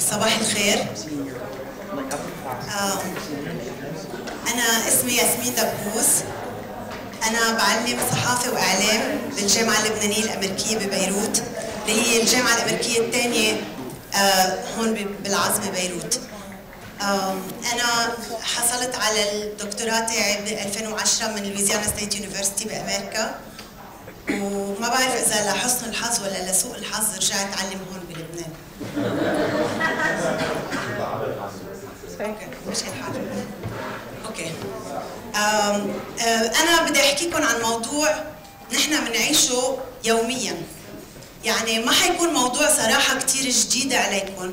صباح الخير. أنا اسمي ياسمين دبوس. أنا بعلم صحافة وإعلام بالجامعة اللبنانية الأمريكية ببيروت، اللي هي الجامعة الأمريكية الثانية هون بالعاصمة بيروت. أنا حصلت على الدكتوراه تاعي ب 2010 من لويزيانا ستيت يونيفرسيتي بأمريكا، وما بعرف إذا لحسن الحظ ولا لسوء الحظ رجعت أتعلم هون بلبنان. اوكي مش الحال. اوكي انا بدي احكيكم عن موضوع نحن بنعيشه يوميا، يعني ما حيكون موضوع صراحه كثير جديد عليكم،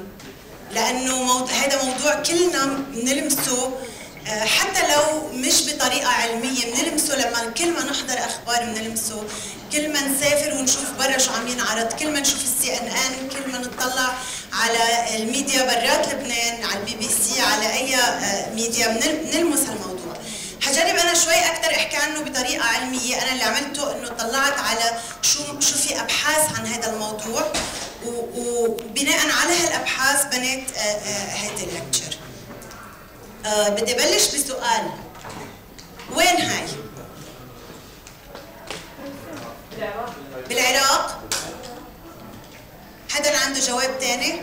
لانه هذا موضوع كلنا بنلمسه، حتى لو مش بطريقه علميه بنلمسه لما كل ما نحضر اخبار بنلمسه، كل ما نسافر ونشوف برا شو عم ينعرض، كل ما نشوف CNN، كل ما نطلع على الميديا برات لبنان، على BBC، على اي ميديا بنلمس هالموضوع. حجرب انا شوي اكثر احكي عنه بطريقه علميه. انا اللي عملته انه طلعت على شو في ابحاث عن هذا الموضوع، وبناء على هالابحاث بنيت هيدي اللكتشر. بدي بلش بسؤال، وين هاي؟ بالعراق؟ حدا عنده جواب ثاني؟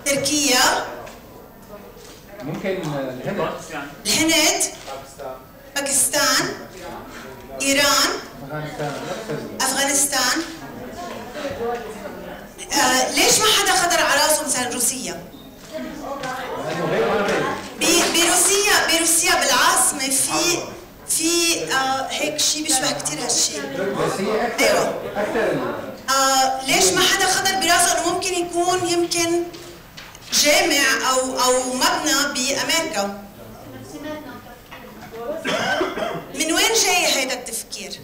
تركيا؟ ممكن الهند. الهند؟ باكستان؟ ايران؟ افغانستان؟ ليش ما حدا خطر على راسه مثلا روسيا؟ بروسيا بالعاصمه في هيك شيء بيشبه كثير هالشيء. ايوه ليش ما حدا خطر براسه انه ممكن يكون يمكن جامع او مبنى بامريكا؟ من وين جاي هيدا التفكير؟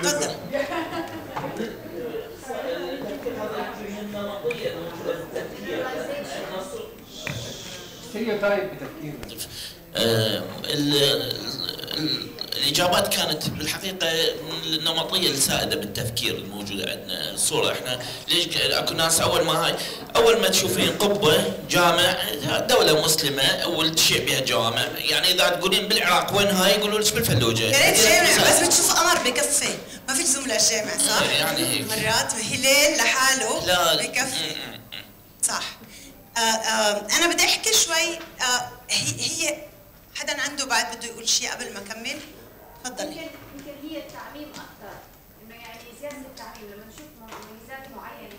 تفضل. الإجابات كانت بالحقيقة النمطية السائدة بالتفكير الموجودة عندنا. الصورة احنا ليش اكو ناس أول ما تشوفين قبة جامع دولة مسلمة أول شيء بها جوامع، يعني إذا تقولين بالعراق وين هاي يقولوا لك بالفلوجة. يا ريت جامع بس بتشوف قمر بكفي، ما في لزوم للجامع صح؟ يعني هيك مرات هلال لحاله لا بكفي. صح. أنا بدي أحكي شوي. هي حدا عنده بعد بده يقول شيء قبل ما أكمل؟ تفضلي. يمكن هي التعميم أكثر، إنه يعني سياسة التعميم لما نشوف مميزات معينة.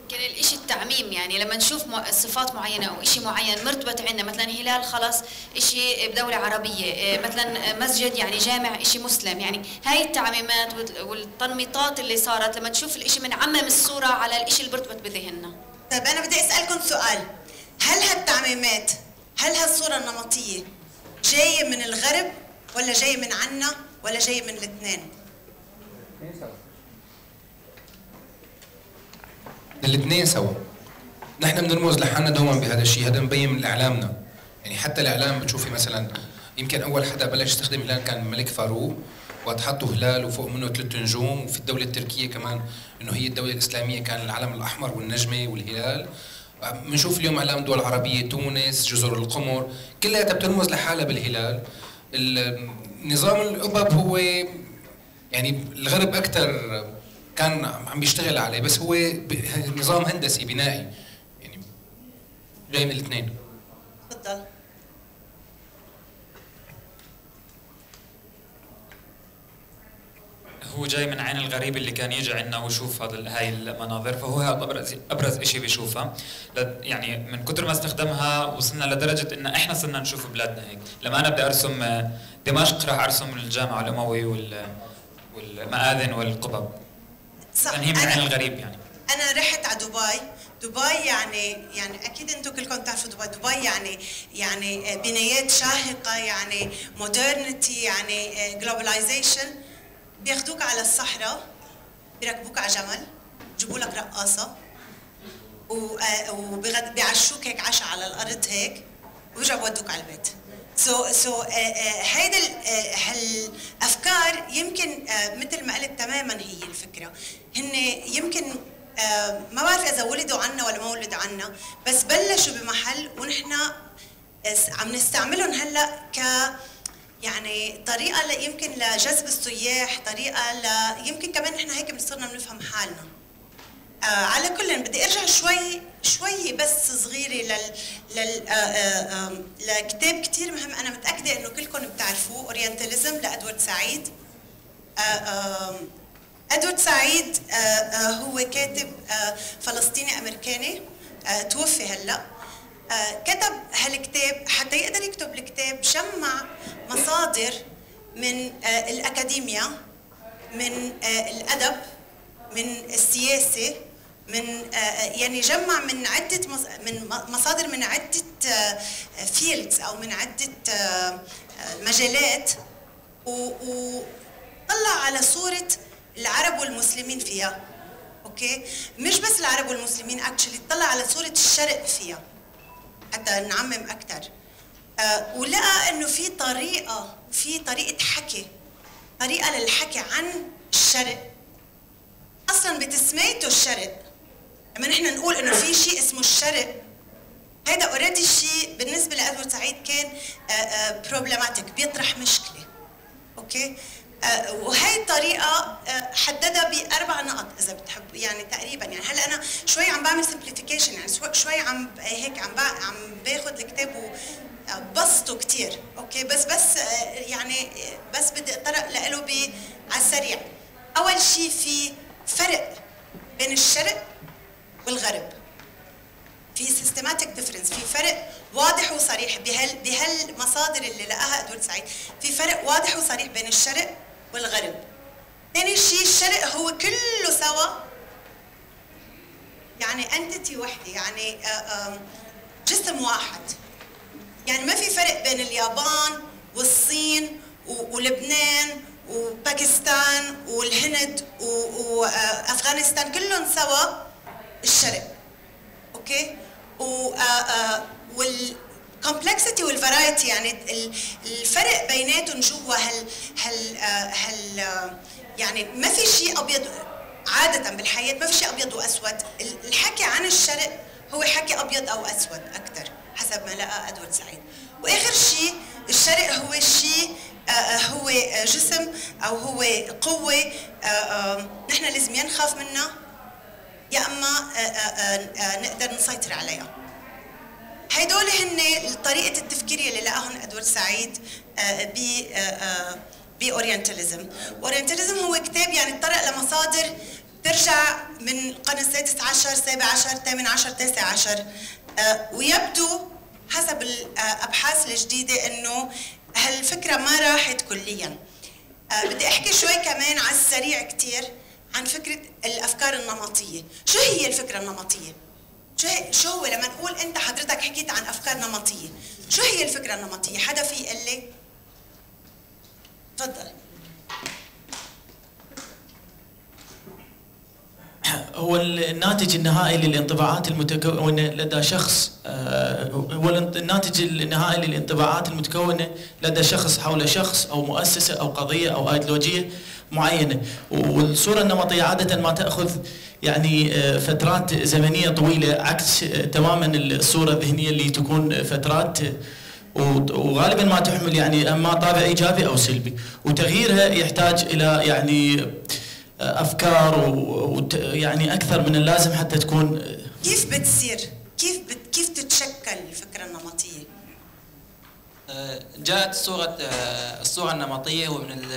يمكن الإشي التعميم، يعني لما نشوف صفات معينة أو إشي معين مرتبط عندنا، مثلا هلال خلص إشي بدولة عربية، مثلا مسجد يعني جامع إشي مسلم، يعني هاي التعميمات والتنميطات اللي صارت لما نشوف الإشي بنعمم الصورة على الإشي اللي برتبط بذهننا. طيب أنا بدي أسألكم سؤال، هل هالتعميمات، هل هالصورة النمطية جاية من الغرب ولا جاية من عنا ولا جاية من الاثنين؟ الاثنين سوا. نحن بنرمز لحالنا دوما بهذا الشيء، هذا مبين من اعلامنا، يعني حتى الاعلام بتشوفي مثلا يمكن اول حدا بلش يستخدم هلال كان الملك فاروق، وقت حطوا هلال وفوق منه 3 نجوم، وفي الدولة التركية كمان انه هي الدولة الاسلامية كان العلم الاحمر والنجمة والهلال. بنشوف اليوم اعلام دول عربية، تونس، جزر القمر، كلها بترمز لحالها بالهلال. نظام القبب هو يعني الغرب اكثر كان عم بيشتغل عليه، بس هو نظام هندسي بنائي، يعني جاي من الاثنين. تفضل. هو جاي من عين الغريب اللي كان يجي عندنا ويشوف هاي المناظر، فهو هذا ابرز شيء بيشوفها. يعني من كثر ما استخدمها وصلنا لدرجه ان احنا صرنا نشوف بلادنا هيك. لما انا بدي ارسم دمشق راح ارسم الجامع الاموي والمآذن والقبب. صح. هي من عين الغريب. يعني انا رحت على دبي يعني اكيد انتم كلكم تعرفوا دبي يعني بنايات شاهقه، يعني مودرنتي، يعني جلوباليزيشن. بياخذوك على الصحراء، بيركبوك على جمل، بيجيبوا لك رقاصه وبيعشوك هيك عشاء على الارض هيك، وبيرجعوا بودوك على البيت. هيدا هالافكار يمكن مثل ما قلت تماما هي الفكره، هن يمكن ما بعرف اذا ولدوا عنا ولا ما ولدوا عنا، بس بلشوا بمحل ونحن عم نستعملهم هلا ك يعني طريقه يمكن لجذب السياح، طريقه يمكن كمان نحن هيك صرنا بنفهم حالنا. على كل بدي ارجع شوي بس صغيره لكتاب كثير مهم، انا متاكده انه كلكم بتعرفوه، اورينتاليزم لادوارد سعيد. ادوارد سعيد هو كاتب فلسطيني امريكاني، توفي هلا. كتب هالكتاب حتى يقدر يكتب الكتاب جمع مصادر من الاكاديميا، من الادب، من السياسه، من يعني جمع من عده مصادر من عده فيلدز او من عده مجالات، وطلع على صوره العرب والمسلمين فيها. اوكي، مش بس العرب والمسلمين، اكشلي طلع على صوره الشرق فيها حتى نعمم اكثر. ولقى انه في طريقه حكي، طريقه للحكي عن الشرق. اصلا بتسميته الشرق، لما نحن نقول انه في شيء اسمه الشرق، هيدا اوريدي شيء بالنسبه لادوارد سعيد كان بروبلماتيك، بيطرح مشكله. اوكي، وهي الطريقه حددها ب4 نقط اذا بتحبوا، يعني تقريبا. يعني هلا انا شوي عم بعمل سمبليفيكيشن، يعني شوي عم هيك عم باخذ الكتاب وبسطه كثير. اوكي، بس يعني بس بدي اتطرق له على السريع. اول شيء في فرق بين الشرق والغرب، في سيستماتيك ديفرنس، في فرق واضح وصريح بهالمصادر اللي لقاها ادوارد سعيد، في فرق واضح وصريح بين الشرق والغرب. ثاني شيء الشرق هو كله سوا، يعني انتيتي وحده، يعني جسم واحد، يعني ما في فرق بين اليابان والصين ولبنان وباكستان والهند وافغانستان، كلهم سوا الشرق. اوكي، والكومبلكسيتي والفرايتي، يعني الفرق بيناتهم جوا يعني ما في شيء ابيض عاده بالحياه، ما في شيء ابيض واسود. الحكي عن الشرق هو حكي ابيض او اسود اكثر حسب ما لقى ادوارد سعيد. واخر شيء الشرق هو شيء هو جسم او هو قوه نحن لازم يا نخاف منها يا اما نقدر نسيطر عليها. هيدول هن طريقه التفكير اللي لقاهم ادوارد سعيد باورينتاليزم. اورينتاليزم هو كتاب يعني اتطرق لمصادر ترجع من القرن السادس عشر، السابع عشر، الثامن عشر، التاسع عشر، ويبدو حسب الابحاث الجديده انه هالفكره ما راحت كليا. بدي احكي شوي كمان على السريع كثير عن فكره الافكار النمطيه. شو هي الفكره النمطيه؟ شو هو لما نقول انت حضرتك حكيت عن افكار نمطيه، شو هي الفكره النمطيه؟ حدا في يقول لي؟ تفضل. هو الناتج النهائي للانطباعات المتكونة لدى شخص، هو الناتج النهائي للانطباعات المتكونة لدى شخص حول شخص أو مؤسسة أو قضية أو أيديولوجية معينة. والصورة النمطية عادة ما تأخذ يعني فترات زمنية طويلة، عكس تماما الصورة الذهنية اللي تكون فترات، وغالبا ما تحمل يعني اما طابع ايجابي او سلبي، وتغييرها يحتاج الى يعني افكار ويعني اكثر من اللازم حتى تكون. كيف بتصير؟ كيف تتشكل الفكره النمطيه؟ جاءت الصورة النمطية ومن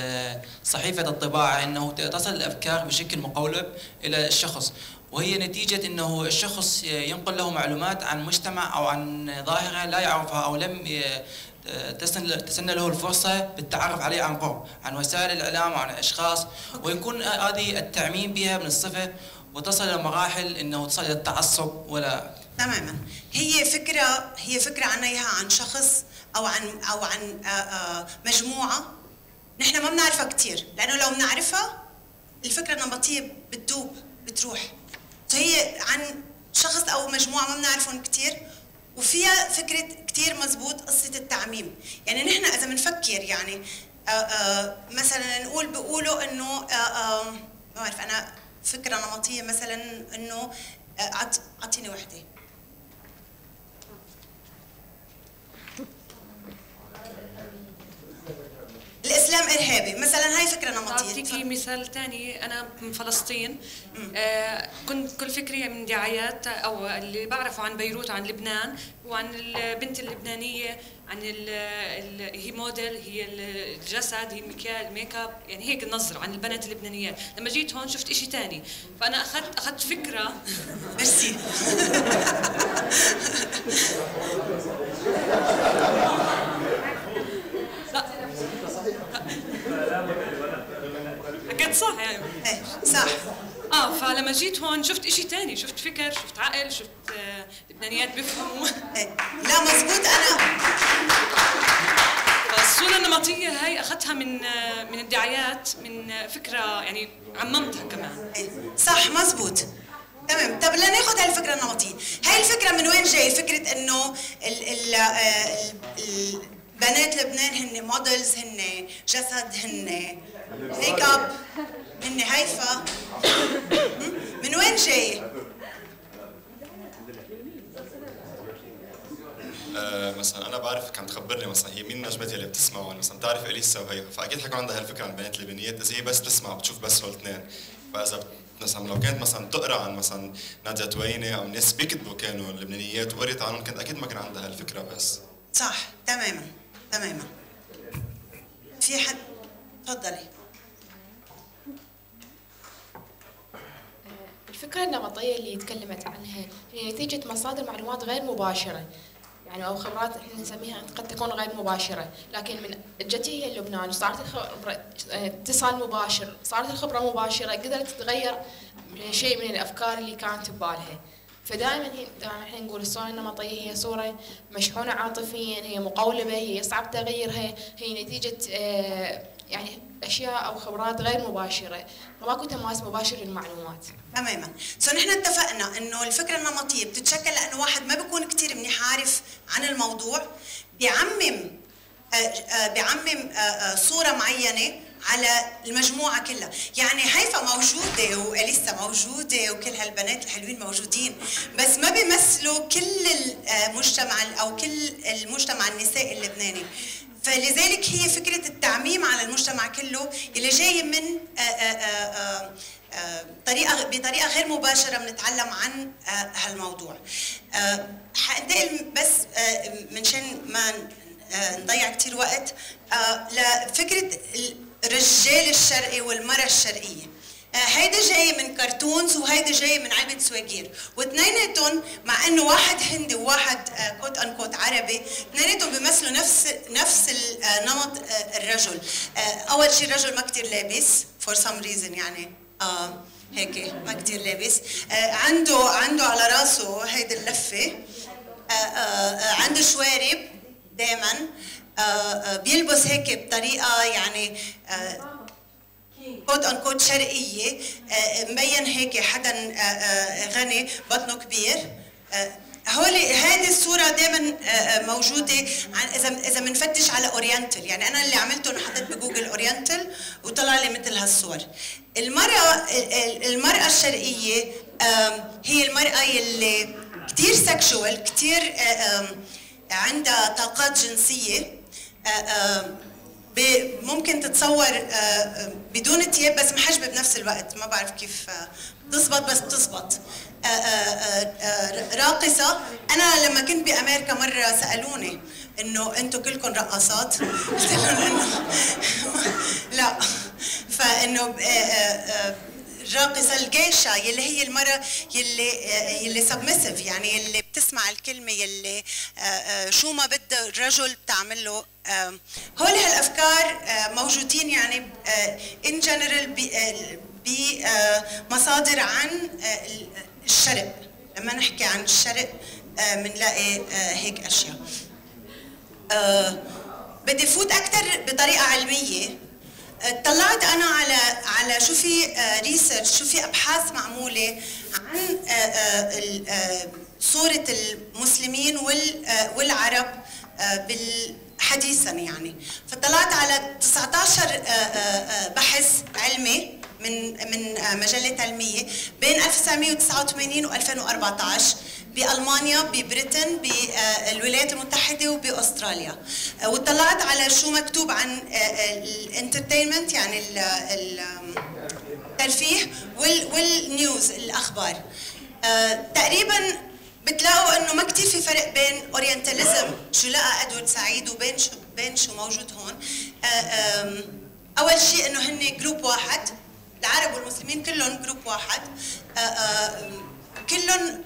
صحيفة الطباعة أنه تصل الأفكار بشكل مقولب إلى الشخص، وهي نتيجة أنه الشخص ينقل له معلومات عن مجتمع أو عن ظاهرة لا يعرفها أو لم تسن له الفرصة بالتعرف عليه عن قرب، عن وسائل الإعلام وعن الأشخاص، ويكون هذه التعميم بها من الصفة وتصل إلى مراحل أنه تصل إلى التعصب ولا. تماما، هي فكرة عنا إياها عن شخص أو عن مجموعة نحن ما بنعرفها كثير، لأنه لو بنعرفها الفكرة النمطية بتدوب بتروح. فهي عن شخص أو مجموعة ما بنعرفهم كثير وفيها فكره كثير مزبوط قصه التعميم. يعني نحن اذا بنفكر يعني مثلا نقول بيقولوا انه ما بعرف انا فكره نمطيه مثلا انه اعطيني وحده. الاسلام ارهابي مثلا، هاي فكره نمطيه. اعطيكي مثال ثاني، انا من فلسطين. كنت كل فكري من دعايات او اللي بعرفه عن بيروت وعن لبنان وعن البنت اللبنانيه، عن هي موديل، هي الجسد، هي الميك اب، يعني هيك النظره عن البنات اللبنانيات. لما جيت هون شفت شيء ثاني، فانا اخذت فكره. ميرسي. حكيت صح يعني. ايه صح. فلما جيت هون شفت شيء ثاني، شفت فكر، شفت عقل، شفت لبنانيات بيفهموا. ايه لا مزبوط. انا الصورة النمطية هاي اخذتها من الدعايات، من فكرة يعني عممتها كمان. ايه صح مزبوط. تمام. طب لناخذ هالفكرة النمطية. هاي الفكرة من وين جاي؟ فكرة انه بنات لبنان هن موديلز، هن جسد، هن ميك اب، هن هيفا. من وين جاي؟ مثلا انا بعرف كانت تخبرني مثلا هي مين النجمات اللي بتسمعوا، مثلا بتعرف اليسا وهي، فاكيد حيكون عندها هالفكره عن البنات اللبنانيات اذا هي بس تسمع بتشوف بس هول اثنين. فاذا مثلا لو كانت مثلا تقرا عن مثلا نادية توينه او ناس بيكتبوا كانوا لبنانيات وقريت عنهم، كانت اكيد ما كان عندها هالفكره. بس صح تماما تماما. في حد؟ تفضلي. الفكرة النمطية اللي تكلمت عنها هي نتيجة مصادر معلومات غير مباشرة، يعني أو خبرات احنا نسميها قد تكون غير مباشرة، لكن من جتي هي لبنان وصارت الخبرة اتصال مباشر، صارت الخبرة مباشرة، قدرت تتغير شيء من الأفكار اللي كانت ببالها. فدائما احنا نقول الصورة النمطية هي صورة مشحونة عاطفيا، هي مقولبة، هي صعب تغييرها، هي نتيجة يعني اشياء او خبرات غير مباشره، فماكو تماس مباشر للمعلومات. تماما. نحن اتفقنا انه الفكره النمطيه بتتشكل لانه واحد ما بيكون كثير منيح عارف عن الموضوع، بيعمم صوره معينه على المجموعه كلها. يعني هيفا موجوده واليسا موجوده وكل هالبنات الحلوين موجودين، بس ما بيمثلوا كل المجتمع او كل المجتمع النسائي اللبناني. فلذلك هي فكرة التعميم على المجتمع كله اللي جاي من بطريقة غير مباشرة بنتعلم عن هالموضوع. حنتقل بس منشان ما نضيع كتير وقت لفكرة الرجال الشرقي والمرأة الشرقية. هيدا جاي من كرتونز وهيدا جاي من علبة سواجير، واثنيناتهم مع انه واحد هندي وواحد كوت ان كوت عربي، اثنيناتهم بيمثلوا نفس نمط الرجل. اول شيء الرجل ما كثير لابس فور سم ريزن، يعني هيك ما كثير لابس، عنده على راسه هيدي اللفه، عنده شوارب دائما، بيلبس هيك بطريقه يعني كود ان كود شرقيه، مبين هيك حدا غني بطنه كبير. هذه الصوره دائما موجوده اذا بنفتش على اورينتال. يعني انا اللي عملته انه حطيت بجوجل اورينتال وطلع لي مثل هالصور. المراه الشرقيه هي المراه اللي كثير سكشوال، كثير عندها طاقات جنسيه، ممكن تتصور بدون ثياب بس محجبه بنفس الوقت، ما بعرف كيف تزبط بس بتزبط. راقصه. انا لما كنت بامريكا مره سالوني انه انتم كلكم رقاصات؟ قلت لهم انه لا. فانه الراقصه الجيشة يلي هي المرأة يلي سبمسيف، يعني يلي بتسمع الكلمة، يلي شو ما بده الرجل بتعمل له. هول هالافكار موجودين يعني ان جنرال بمصادر عن الشرق. لما نحكي عن الشرق بنلاقي هيك اشياء. بدي فوت اكثر بطريقة علمية. اطلعت انا على شو في ريسيرش، شو في ابحاث معموله عن صوره المسلمين والعرب حديثا يعني. فطلعت على 19 بحث علمي من مجله علميه بين 1989 و 2014 بألمانيا، ببريطن، بالولايات المتحدة وبأستراليا. واطلعت على شو مكتوب عن الانترتينمنت يعني الترفيه والنيوز الأخبار. تقريبا بتلاقوا انه ما كثير في فرق بين اورينتاليزم شو لقى ادوارد سعيد وبين شو موجود هون. اول شيء انه هن جروب واحد، العرب والمسلمين كلهم جروب واحد، كلهم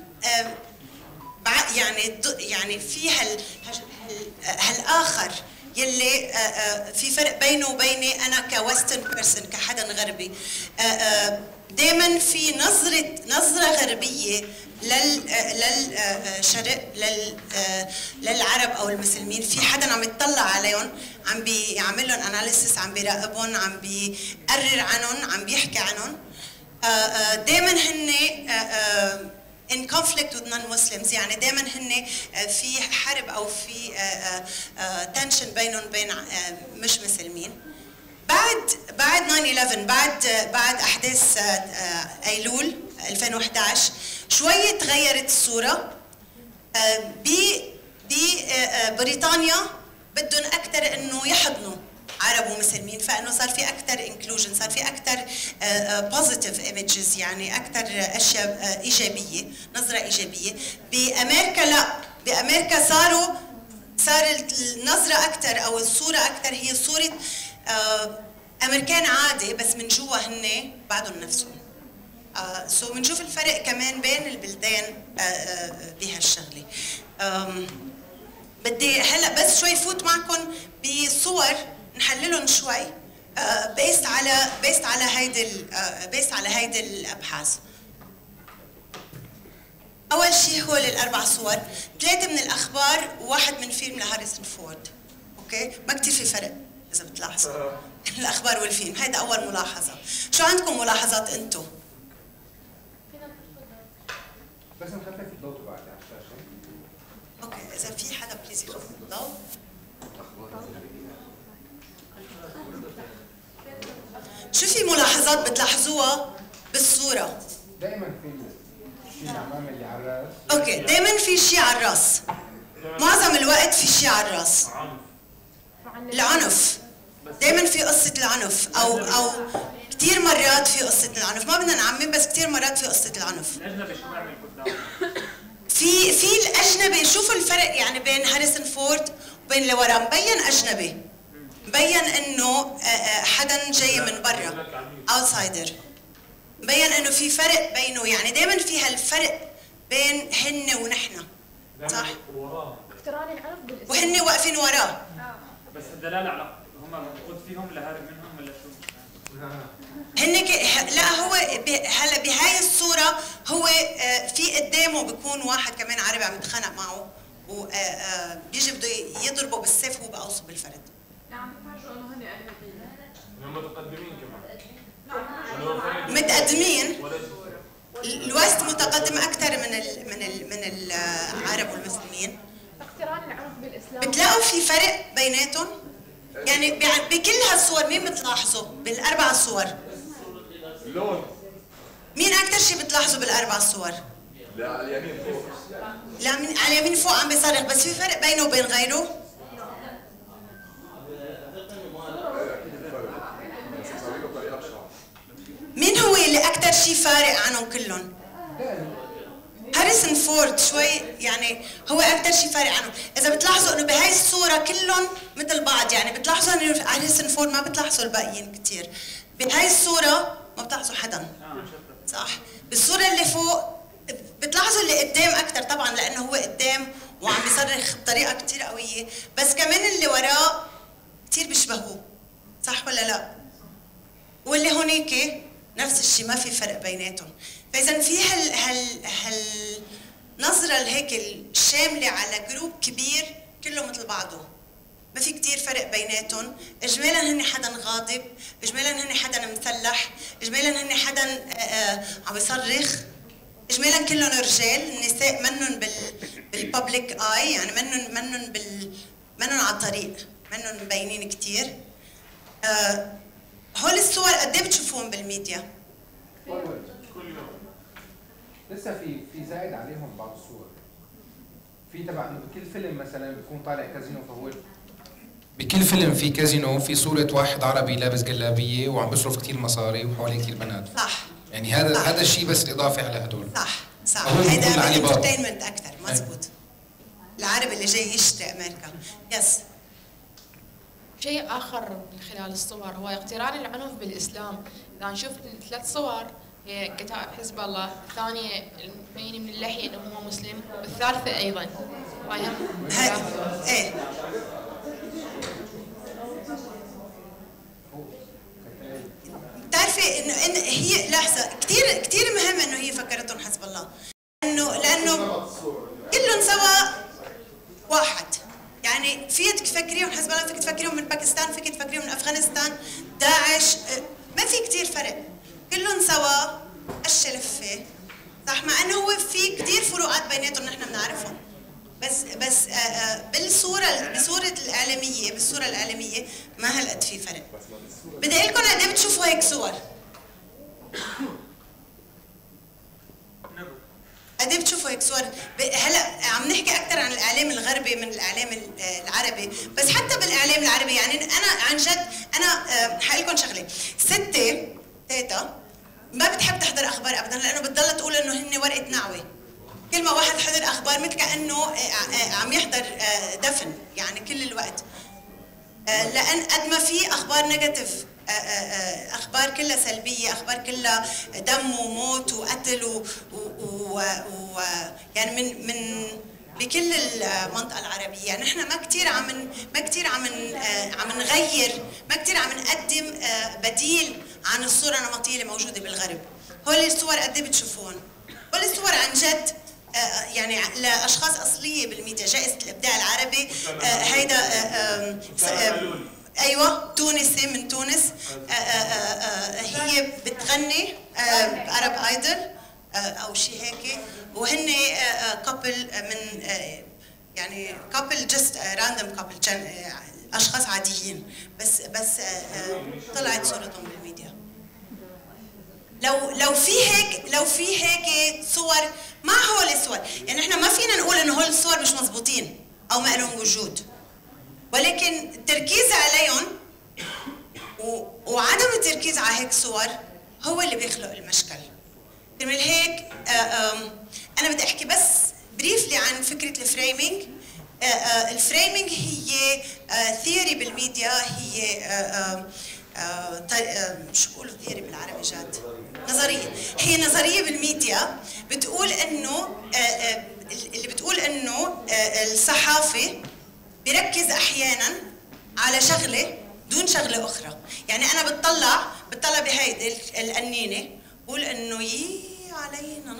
يعني في هالاخر يلي في فرق بينه وبيني انا كويسترن بيرسون، كحدا غربي. دائما في نظره غربيه للشرق، للعرب او المسلمين. في حدا عم يطلع عليهم، عم بيعمل لهم اناليسيس، عم بيراقبهم، عم بيقرر عنهم، عم بيحكي عنهم. دائما هن in conflict with non-Muslims، يعني دائما هن في حرب او في tension بينهم وبين مش مسلمين. بعد 9/11، بعد احداث ايلول 2011 شوي تغيرت الصوره. ببريطانيا بدهم اكثر انه يحضنوا عرب ومسلمين، فانه صار في اكثر انكلوجن، صار في اكثر بوزيتيف ايمجز، يعني اكثر اشياء ايجابيه، نظره ايجابيه. بامريكا لا، بامريكا صارت النظره اكثر او الصوره اكثر هي صوره امريكان عادي، بس من جوا هن بعدهم نفسهم. سو بنشوف الفرق كمان بين البلدان بهالشغله. بدي هلا بس شوي فوت معكم بصور نحللهم شوي بيست على هيدي الابحاث. اول شيء هو الاربع صور، 3 من الاخبار وواحد من فيلم لهاريسون فورد. اوكي، ما كثير في فرق اذا بتلاحظوا الاخبار والفيلم. هيدا اول ملاحظه. شو عندكم ملاحظات انتم؟ بس نخفف الضوء بعد على الشاشه. اوكي، اذا في حدا بليز يخفف الضوء. شو في ملاحظات بتلاحظوها بالصوره؟ دائما في شيء امام اللي على الراس. اوكي، دائما في شيء على الراس، معظم الوقت في شيء على الراس. العنف، دائما في قصه العنف، او كثير مرات في قصه العنف. ما بدنا نعمم، بس كثير مرات في قصه العنف. الاجنبي شو بيعمل قدام؟ في الاجنبي، شوفوا الفرق يعني بين هاريسون فورد وبين اللي وراه. مبين اجنبي، مبين انه حدا جاي من برا، اوتسايدر. مبين انه في فرق بينه، يعني دائما في هالفرق بين هن ونحن، صح؟ اقتران العنف بالاسم، وهن واقفين وراه. بس الدلاله على هم موجود فيهم لهارب منهم ولا شو؟ لا، هو هلا بهاي الصوره هو في قدامه بيكون واحد كمان عربي عم يتخانق معه، وبيجي بده يضربه بالسيف وهو بقوصه بالفرد. نعم، بفرجوا انه هن اجنبيين. هم متقدمين كمان. متقدمين. الويست متقدم اكثر من العرب والمسلمين. اقتران العنف بالاسلام، بتلاقوا في فرق بيناتهم، يعني بكل هالصور. مين بتلاحظوا بالاربع صور؟ اللون. مين اكثر شيء بتلاحظوا بالاربع صور؟ لا، على اليمين فوق. لا، على اليمين فوق عم بيصرخ، بس في فرق بينه وبين غيره؟ مين هو اللي اكثر شيء فارق عنهم كلهم؟ هاريسون فورد شوي، يعني هو اكثر شيء فارق عنهم. اذا بتلاحظوا انه بهاي الصوره كلهم مثل بعض، يعني بتلاحظوا انه هاريسون فورد ما بتلاحظوا الباقيين كثير. بهاي الصوره ما بتلاحظوا حدا، صح؟ بالصوره اللي فوق بتلاحظوا اللي قدام اكثر طبعا، لانه هو قدام وعم بيصرخ بطريقه كثير قويه، بس كمان اللي وراه كثير بيشبهوه، صح ولا لا؟ واللي هونيك نفس الشيء، ما في فرق بيناتهم. فاذا في هالنظره الهيك الشامله على جروب كبير كله مثل بعضه، ما في كتير فرق بيناتهم. اجمالا هن حدا غاضب، اجمالا هن حدا مسلح، اجمالا هن حدا عم يصرخ، اجمالا كلهم رجال. النساء منن بالببليك اي، يعني منن على الطريق، منن مبينين كتير. هول الصور قد ايه بتشوفوهم بالميديا؟ كل يوم. لسه في زائد عليهم بعض الصور. في تبع انه بكل فيلم مثلا بيكون طالع كازينو، فهو بكل فيلم في كازينو في صورة واحد عربي لابس جلابية وعم بيصرف كثير مصاري وحواليه كثير بنات. صح. يعني هذا الشيء بس اضافي على هدول. صح. هيدا انترتينمنت اكثر، مزبوط. العربي اللي جاي يشتري امريكا. يس. شيء اخر من خلال الصور هو اقتران العنف بالاسلام. اذا نشوف 3 صور هي كتائب حزب الله، الثانيه مبين من اللحيه انه هو مسلم، والثالثه ايضا. ايه بتعرفي انه هي لحظه كثير مهم انه هي فكرتهم حزب الله، لانه كلهم سوا واحد. يعني فيك تفكريهم حزب الله، فيك تفكريهم من باكستان، فيك تفكريهم من افغانستان، داعش، ما في كثير فرق، كلهم سوا الشلفه، صح؟ مع انه هو في كثير فروقات بيناتهم نحن بنعرفهم، بس بالصوره الاعلاميه ما هالقد في فرق. بدي اقول لكم قد ايه بتشوفوا هيك صور؟ قد ايه بتشوفوا هيك صور؟ هلا عم نحكي اكثر عن الاعلام الغربي من الاعلام العربي، بس حتى بالاعلام العربي يعني انا عن جد حقول لكم شغله، ستي تيتا ما بتحب تحضر اخبار ابدا، لانه بتضلها تقول انه هن ورقه نعوه. كل ما واحد حضر اخبار مثل كانه عم يحضر دفن، يعني كل الوقت. لان قد ما في اخبار نيجاتيف، اخبار كلها سلبيه، اخبار كلها دم وموت وقتل يعني من بكل المنطقه العربيه. يعني نحن ما كثير عم نغير، ما كثير عم نقدم بديل عن الصوره النمطيه اللي موجوده بالغرب. هول الصور قد ايه بتشوفون؟ هول الصور عن جد يعني لاشخاص اصليه بالميديا، جائزه الابداع العربي. هيدا ايوه تونسي من تونس، هي بتغني عرب ايدل او شيء هيك، وهن كابل من يعني كابل جست راندوم كابل، اشخاص عاديين، بس طلعت صورتهم بالميديا. لو في هيك صور مع هول الصور، يعني احنا ما فينا نقول انه هول الصور مش مزبوطين او ما لهم وجود، ولكن التركيز عليهم وعدم التركيز على هيك صور هو اللي بيخلق المشكل. من هيك انا بدي احكي بس بريفلي عن فكره الفريمينج. الفريمينج هي ثيوري بالميديا، هي شو بقولوا ثيوري بالعربي جاد؟ نظريه. هي نظريه بالميديا بتقول انه اللي بتقول انه الصحافي بيركز احيانا على شغله دون شغله اخرى. يعني انا بتطلع بهيدي القنينه بقول انه علينا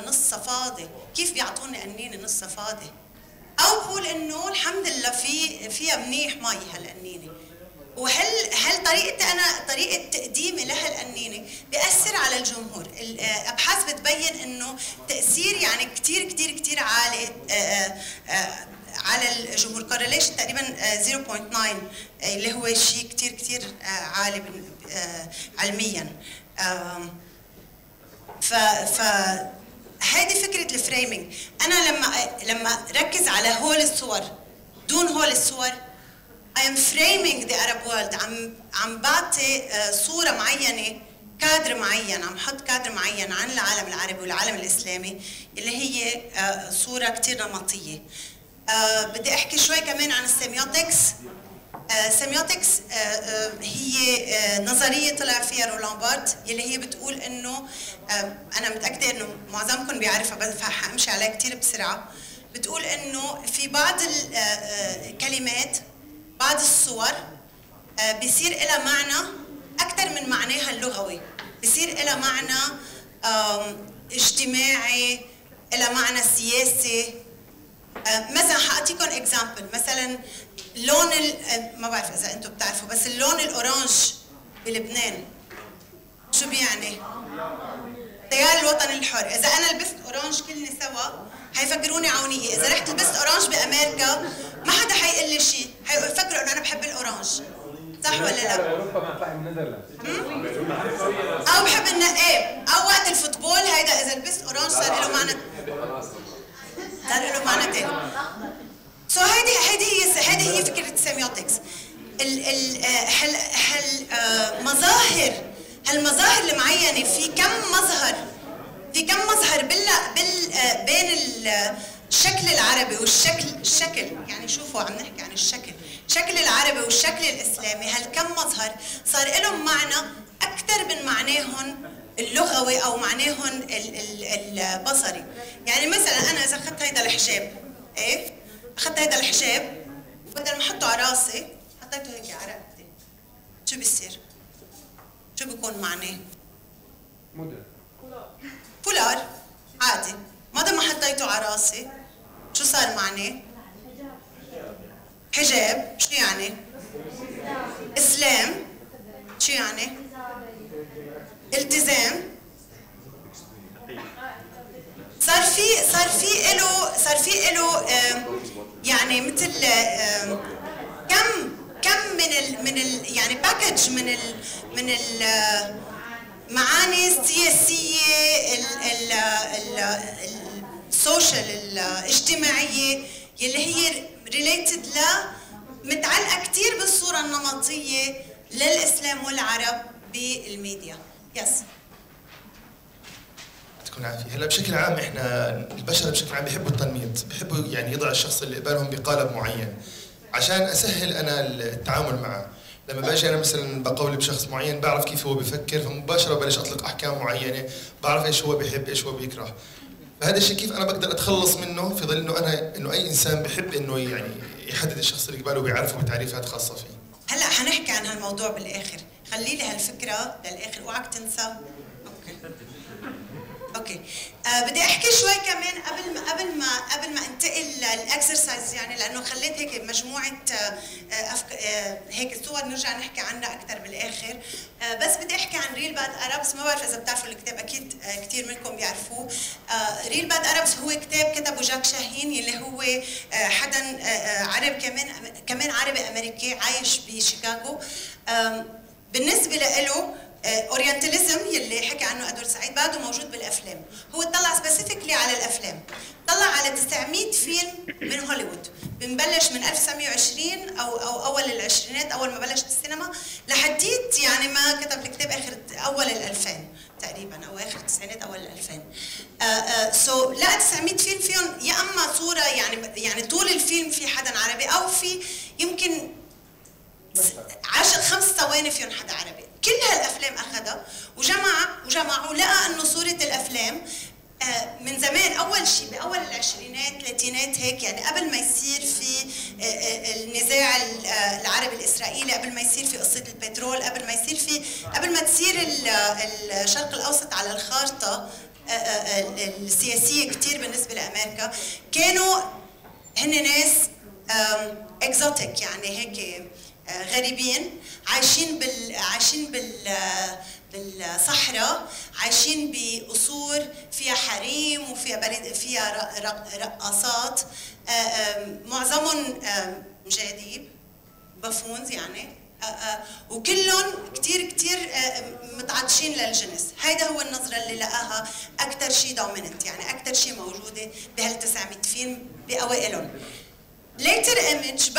نصها فاضي، كيف بيعطوني قنينه نصها فاضي؟ او بقول انه الحمد لله فيها منيح مي هالقنينه. وهل طريقه تقديمي لهالقنينه بيأثر على الجمهور؟ الابحاث بتبين انه تاثير يعني كثير عالي على الجمهور، كورليشن تقريبا 0.9 اللي هو شيء كثير عالي علميا. هذه فكره الفريمينج. انا لما ركز على هول الصور دون هول الصور I am framing the Arab world، عم بعطي صوره معينه، كادر معين، عم حط كادر معين عن العالم العربي والعالم الاسلامي اللي هي صوره كثير نمطيه. بدي احكي شوي كمان عن السيميوتكس. سيميوتكس هي نظريه طلع فيها رولان بارت، اللي هي بتقول انه انا متاكده انه معظمكم بيعرفها بس حامشي عليها كثير بسرعه. بتقول انه في بعض الكلمات، بعض الصور بيصير لها معنى اكثر من معناها اللغوي، بيصير لها معنى اجتماعي، لها معنى سياسي. مثلا حاعطيكم اكزامبل، مثلا اللون ما بعرف اذا انتم بتعرفوا، بس اللون الاورانج بلبنان شو بيعني؟ التيار الوطني الحر. اذا انا لبست اورانج كلنا سوا حيفكروني عونيه، اذا رحت لبست اورانج بامريكا ما حدا حيقول لي شيء، حيفكروا انه انا بحب الاورانج. صح ولا لا؟ او بحب النقاب، او وقت الفوتبول هيدا اذا لبست اورانج صار له معنى، صار له معنى ثاني. سو هيدي هي فكره السيميوتكس. هالمظاهر المعينه في كم مظهر بين الشكل العربي والشكل يعني شوفوا عم نحكي عن الشكل العربي والشكل الاسلامي، هالكم مظهر صار لهم معنى اكثر من معناهم اللغوي او معناهم البصري. يعني مثلا انا اذا اخذت هيدا الحجاب، اخذت هيدا الحجاب بدل ما احطه على راسي حطيته هيك على رقبتي، شو بيصير؟ شو بيكون معناه؟ فولار عادي، ما دام ما حطيته على راسي شو صار معناه؟ حجاب. شو يعني؟ اسلام. شو يعني؟ التزام. صار في له يعني مثل كم من يعني باكج من المعاني السياسيه السوشيال الاجتماعيه يلي هي ريليتد متعلقه كثير بالصوره النمطيه للاسلام والعرب بالميديا. يس يعطيكم العافيه. هلا بشكل عام احنا البشر بشكل عام بيحبوا التنميط، بيحبوا يعني يضع الشخص اللي قبالهم بقالب معين عشان اسهل انا التعامل معه. لما باجي انا مثلا بقول بشخص معين بعرف كيف هو بفكر، فمباشره ببلش اطلق احكام معينه، بعرف ايش هو بيحب ايش هو بيكره. فهذا الشيء كيف انا بقدر اتخلص منه في ظل انه اي انسان بحب انه يعني يحدد الشخص اللي قباله ويعرفه بتعريفات خاصه فيه. هلا حنحكي عن هالموضوع بالاخر، خلي لي هالفكره للاخر، اوعك تنسى. اوكي. بدي احكي شوي كمان قبل ما انتقل للاكسرسايز، يعني لانه خليت هيك مجموعه هيك صور نرجع نحكي عنها اكثر بالاخر. بس بدي احكي عن ريل باد ارابس. ما بعرف اذا بتعرفوا الكتاب، اكيد كثير منكم بيعرفوه. ريل باد ارابس هو كتاب كتبه جاك شاهين، يلي هو حدا عرب كمان عربي امريكي عايش بشيكاغو. بالنسبه له اورينتاليزم يلي حكى عنه ادوار سعيد بعده موجود بالافلام. هو اطلع سبيسيفيكلي على الافلام، طلع على 900 فيلم من هوليوود، بنبلش من 1920 او اول العشرينات اول ما بلشت السينما لحديت يعني ما كتب الكتاب اخر اول ال2000 تقريبا، او اخر التسعينات اول ال2000. سو لقى 900 فيلم فيهم يا اما صوره يعني طول الفيلم في حدا عربي، او في يمكن 5 ثواني فيهم حدا عربي. كل هالافلام اخذها وجمعوا لقى انه صوره الافلام من زمان، اول شيء باول العشرينات الثلاثينات هيك، يعني قبل ما يصير في النزاع العربي الاسرائيلي، قبل ما يصير في قصه البترول، قبل ما تصير الشرق الاوسط على الخارطه السياسيه كثير بالنسبه لامريكا، كانوا هن ناس اكزوتيك، يعني هيك غريبين، عايشين بالصحراء، عايشين بقصور فيها حريم وفيها رقاصات، معظمهم مجاديب بافونز يعني، وكلهم كثير متعطشين للجنس. هيدا هو النظرة اللي لقاها أكثر شيء دوميننت، يعني أكثر شيء موجودة بهال 900 فيلم بأوائلهم. later image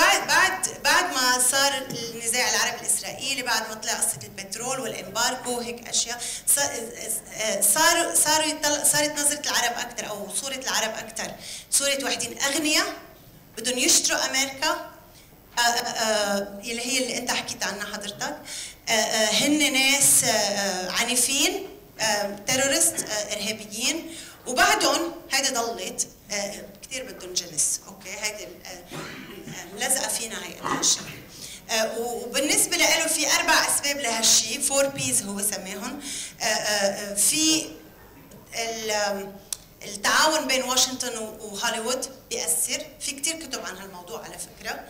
بعد ما صار النزاع العربي الاسرائيلي، بعد ما طلع قصه البترول والامبارجو وهيك اشياء، صارت نظره العرب اكثر، او صوره العرب اكثر صوره وحدين اغنياء بدهم يشتروا امريكا، اللي هي اللي انت حكيت عنها حضرتك. هن ناس عنيفين، تيرورست، ارهابيين، وبعدهم هيدا ضلت كثير بدهم جنس. اوكي، هيدي ملزقه فينا هي الاشياء. وبالنسبه له في 4 اسباب لهالشيء، 4 بيز هو سماهم. في التعاون بين واشنطن وهوليوود بيأثر. في كتير كتب عن هالموضوع على فكرة.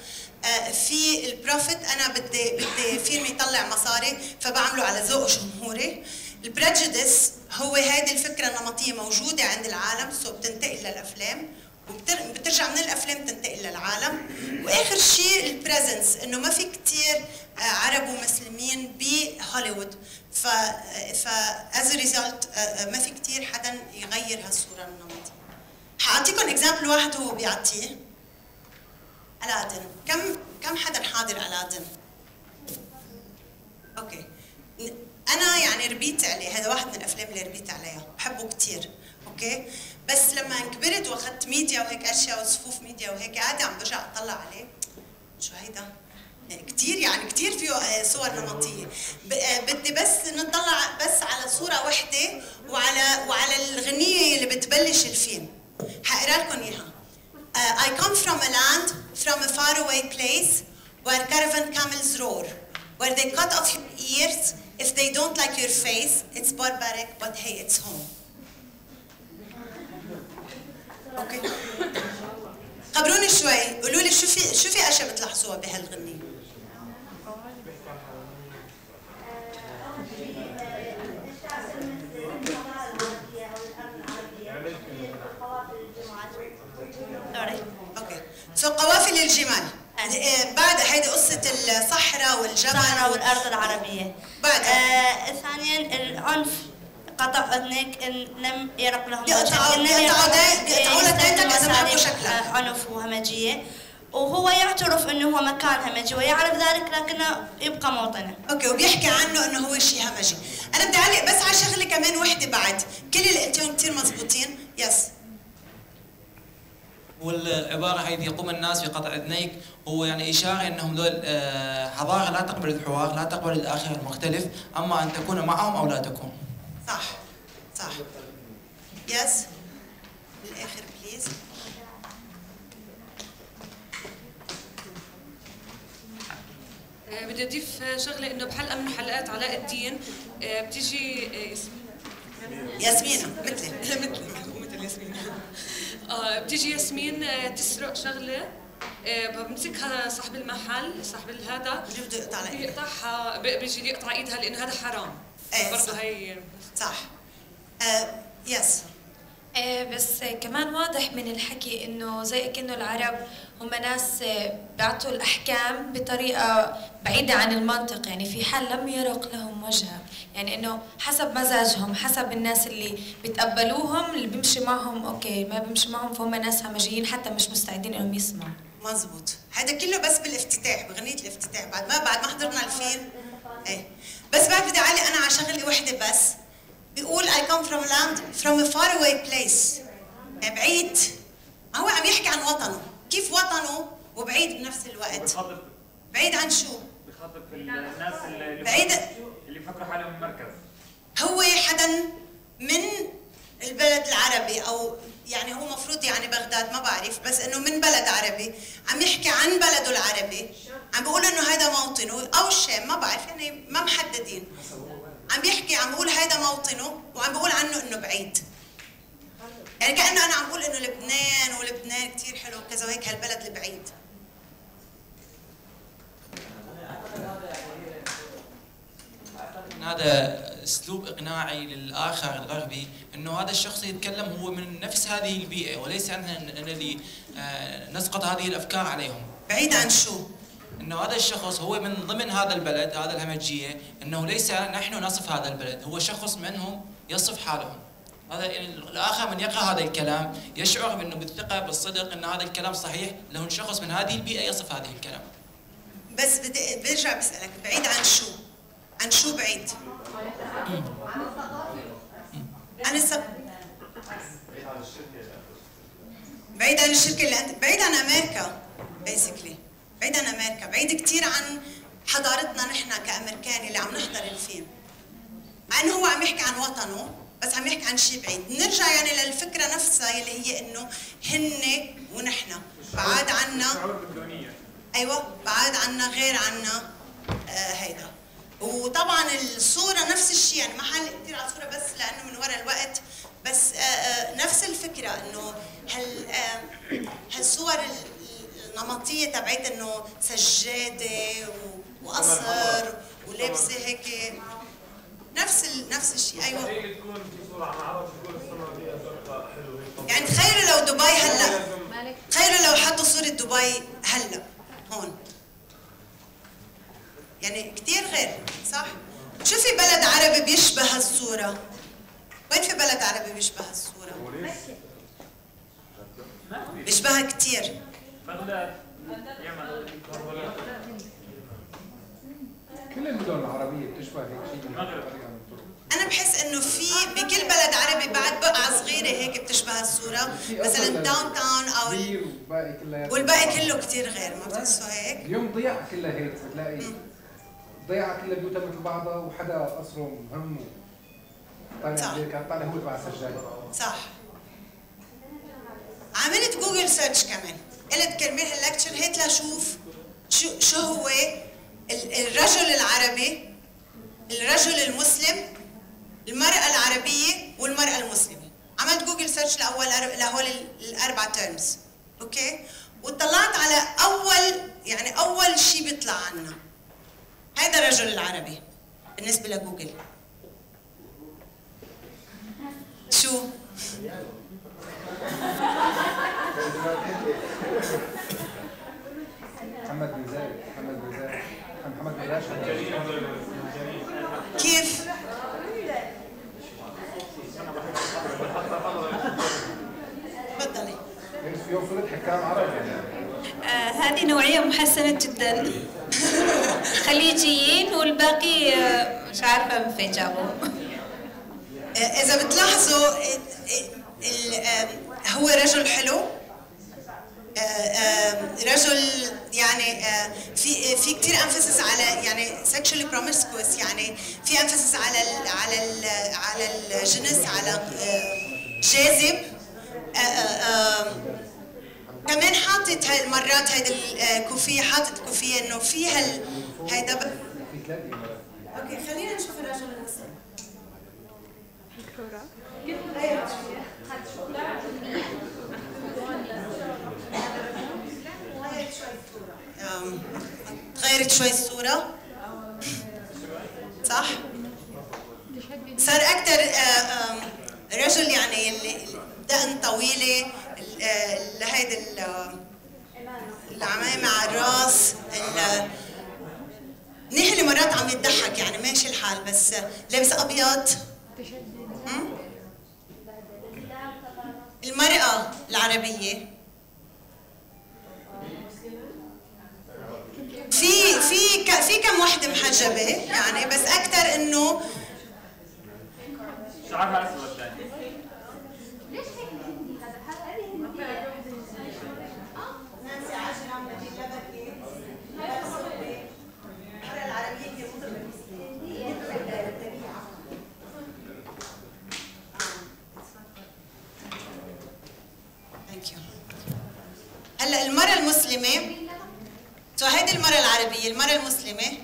في البروفيت، أنا بدي فيلم يطلع مصاري فبعمله على ذوق جمهوري. البريجيديس هو هذه الفكرة النمطية موجودة عند العالم، سو بتنتقل للأفلام وبترجع من الأفلام تنتقل للعالم. وآخر شيء البريزنس، إنه ما في كتير عرب ومسلمين بهوليوود، ف as a result ما في كتير حدا يغير هالصورة النمطية. حأعطيكم اكزامبل واحد هو بيعطيه. ألادن، كم حدا حاضر ألادن؟ اوكي. أنا يعني ربيت عليه، هذا واحد من الأفلام اللي ربيت عليها، بحبه كتير، اوكي؟ بس لما كبرت واخذت ميديا وهيك أشياء وصفوف ميديا وهيك، عادي عم برجع أطلع عليه، شو هيدا؟ كتير يعني كتير فيه صور نمطية. بدي بس نطلع بس على صورة وحدة وعلى الغنية اللي بتبلش الفيلم. حقرا لكم إياها. I come from a land, from a faraway place, where caravan camels roar, where they cut off your ears if they don't like your face. It's barbaric, but hey, it's home. Okay. خبروني شوي، قولوا لي شو في أشياء بتلاحظوها بهالغنية؟ اوكي. قوافل الجمال. بعد هيدي قصة الصحراء والجبل والأرض العربية. بعد ثانيا العنف، قطع اذنك ان لم يرق لهم بيقطعوا لتيتك اذا ما شكلها عنف وهمجيه، وهو يعترف انه هو مكان همجي ويعرف ذلك لكنه يبقى موطنه. اوكي، وبيحكي عنه انه هو شيء همجي. انا بدي اعلق بس على شغله كمان وحده بعد، كل اللي قلتيهم كثير مضبوطين. يس. والعبارة هذه يقوم الناس بقطع اذنيك هو يعني إشارة أنهم دول حضارة لا تقبل الحوار، لا تقبل الآخر المختلف، أما أن تكون معهم أو لا تكون. صح صح. يس. بالآخر بليز. بدي أضيف شغلة، إنه بحلقة من حلقات علاء الدين بتيجي ياسمينة مثل ياسمين. بتيجي ياسمين تسرق شغله، بمسكها صاحب المحل، صاحب هذا بيقطعها، بيجي يقطع ايدها لانه هذا حرام. برضه هي صح. يس. بس كمان واضح من الحكي انه زي كأنه العرب هم ناس بيعطوا الاحكام بطريقه بعيده عن المنطق، يعني في حال لم يرق لهم وجهها، يعني انه حسب مزاجهم، حسب الناس اللي بيتقبلوهم، اللي بيمشي معهم اوكي، ما بيمشي معهم فهم ناس همجيين حتى مش مستعدين انهم يسمعوا. مزبوط. هذا كله بس بالافتتاح، بغنية الافتتاح، بعد ما حضرنا الفيلم. ايه بس بعد بدي اعلق انا على شغله وحده بس. بيقول I come from land from a faraway place. بعيد. هو عم يحكي عن وطنه، كيف وطنه وبعيد بنفس الوقت. بعيد عن شو؟ بخاطب الناس اللي بفكروا حالهم مركز. هو حدا من البلد العربي، او يعني هو مفروض يعني بغداد، ما بعرف، بس انه من بلد عربي، عم يحكي عن بلده العربي، عم بيقول انه هذا موطنه او الشام، ما بعرف، يعني ما محددين. عم بيقول هيدا موطنه وعم بيقول عنه انه بعيد. يعني كأنه انا عم بقول انه لبنان، ولبنان كثير حلو وكذا وهيك، هالبلد البعيد. هذا اسلوب اقناعي للاخر الغربي انه هذا الشخص يتكلم هو من نفس هذه البيئه، وليس احنا الذي نسقط هذه الافكار عليهم. بعيد عن شو؟ انه هذا الشخص هو من ضمن هذا البلد، هذا الهمجيه، انه ليس نحن نصف هذا البلد، هو شخص منهم يصف حالهم. هذا الاخر من يقرا هذا الكلام يشعر بانه بالثقه بالصدق ان هذا الكلام صحيح، له شخص من هذه البيئه يصف هذه الكلام. بس برجع بسالك، بعيد عن شو؟ عن شو بعيد؟ عن بعيد عن الشركه اللي انت، بعيد عن امريكا بيسكلي، بعيد عن امريكا، بعيد كثير عن حضارتنا نحن كامريكان اللي عم نحضر الفيلم. مع انه هو عم يحكي عن وطنه، بس عم يحكي عن شيء بعيد. نرجع يعني للفكره نفسها اللي هي انه هن ونحن بعاد عنا. ايوه، بعاد عنا، غير عنا. هيدا. وطبعا الصوره نفس الشيء، يعني ما حنلق كثير على الصوره بس لانه من وراء الوقت، بس نفس الفكره انه هالصور النمطيه تبعت انه سجاده وقصر ولابسه هيك نفس الشيء. ايوه تكون في صوره عن عرب تكون السماء فيها زرقاء حلو هيك. يعني تخيلوا لو دبي هلا، تخيلوا لو حطوا صوره دبي هلا هون، يعني كثير غير صح؟ شو في بلد عربي بيشبه هالصوره؟ وين في بلد عربي بيشبه هالصوره؟ بيشبهها كثير. كل المدن العربية بتشبه هيك شيء بطريقة من الطرق. أنا بحس إنه في بكل بلد عربي بعد بقعة صغيرة هيك بتشبه الصورة، مثلا داون تاون أو والباقي كله كثير غير، ما بتحسوا هيك؟ اليوم ضيعة كلها هيك، بتلاقي ضيعة كلها بيوتها مثل بعضها وحدا قصره مهم طالع هو تبع السجادة. صح. عملت جوجل سيرش كمان، قلت كرمال هاللكتشر هيك لاشوف شو هو الرجل العربي، الرجل المسلم، المرأة العربية والمرأة المسلمة. عملت جوجل سيرش لهول الأربع تيرمز، أوكي؟ وطلعت على أول شيء بيطلع عنا. هذا الرجل العربي بالنسبة لجوجل. شو؟ محمد بن زايد، محمد بن راشد. كيف؟ تفضلي. في يوم فرد حكام عربي. هذه نوعية محسنة جدا. خليجيين والباقي مش عارفة من فين جابوه. إذا بتلاحظوا هو رجل حلو، رجل يعني في كثير امفاسس على يعني sexually promiscuous، يعني في امفاسس على الجنس، على جاذب. كمان حاطط مرات هيدا الكوفيه، حاطط كوفيه انه في هيدا اوكي. خلينا نشوف الرجل المسلم. تغيرت شوي الصورة صح؟ صار أكثر رجل يعني اللي دقن طويلة، هيدا العمايم على الراس، منيح اللي مرات عم يضحك يعني ماشي الحال، بس لابس أبيض. المرأة العربية في كم وحده محجبه يعني، بس اكثر انه شعرها اسود يعني. ليش هيك الهندي هذا الهندي نانسي عاجل عم تجيب لبكه المرأة العربية كثير ثانك يو. هلا المرأة المسلمة، هيدي المرأة العربية، المرأة المسلمة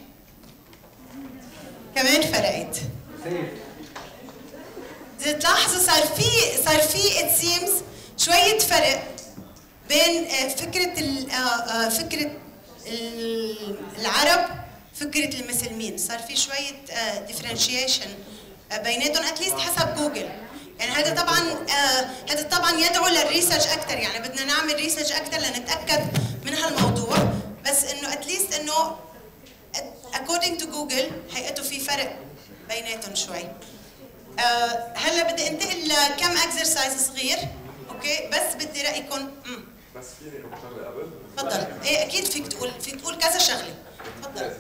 كمان فرقت. إذا تلاحظوا صار في it seems شوية فرق بين فكرة العرب، فكرة المسلمين، صار في شوية differentiation بيناتهم اتليست حسب جوجل. يعني هذا طبعا يدعو للريسيرش اكثر، يعني بدنا نعمل ريسيرش اكثر لنتاكد من هالموضوع، بس انه اتليست انه according to جوجل حقيقته في فرق بيناتهم شوي. هلا بدي انتقل لكم اكسرسايز صغير، اوكي؟ بس بدي رايكم. بس فيني كم شغله قبل؟ تفضل. ايه اكيد فيك تقول كذا شغله. تفضل.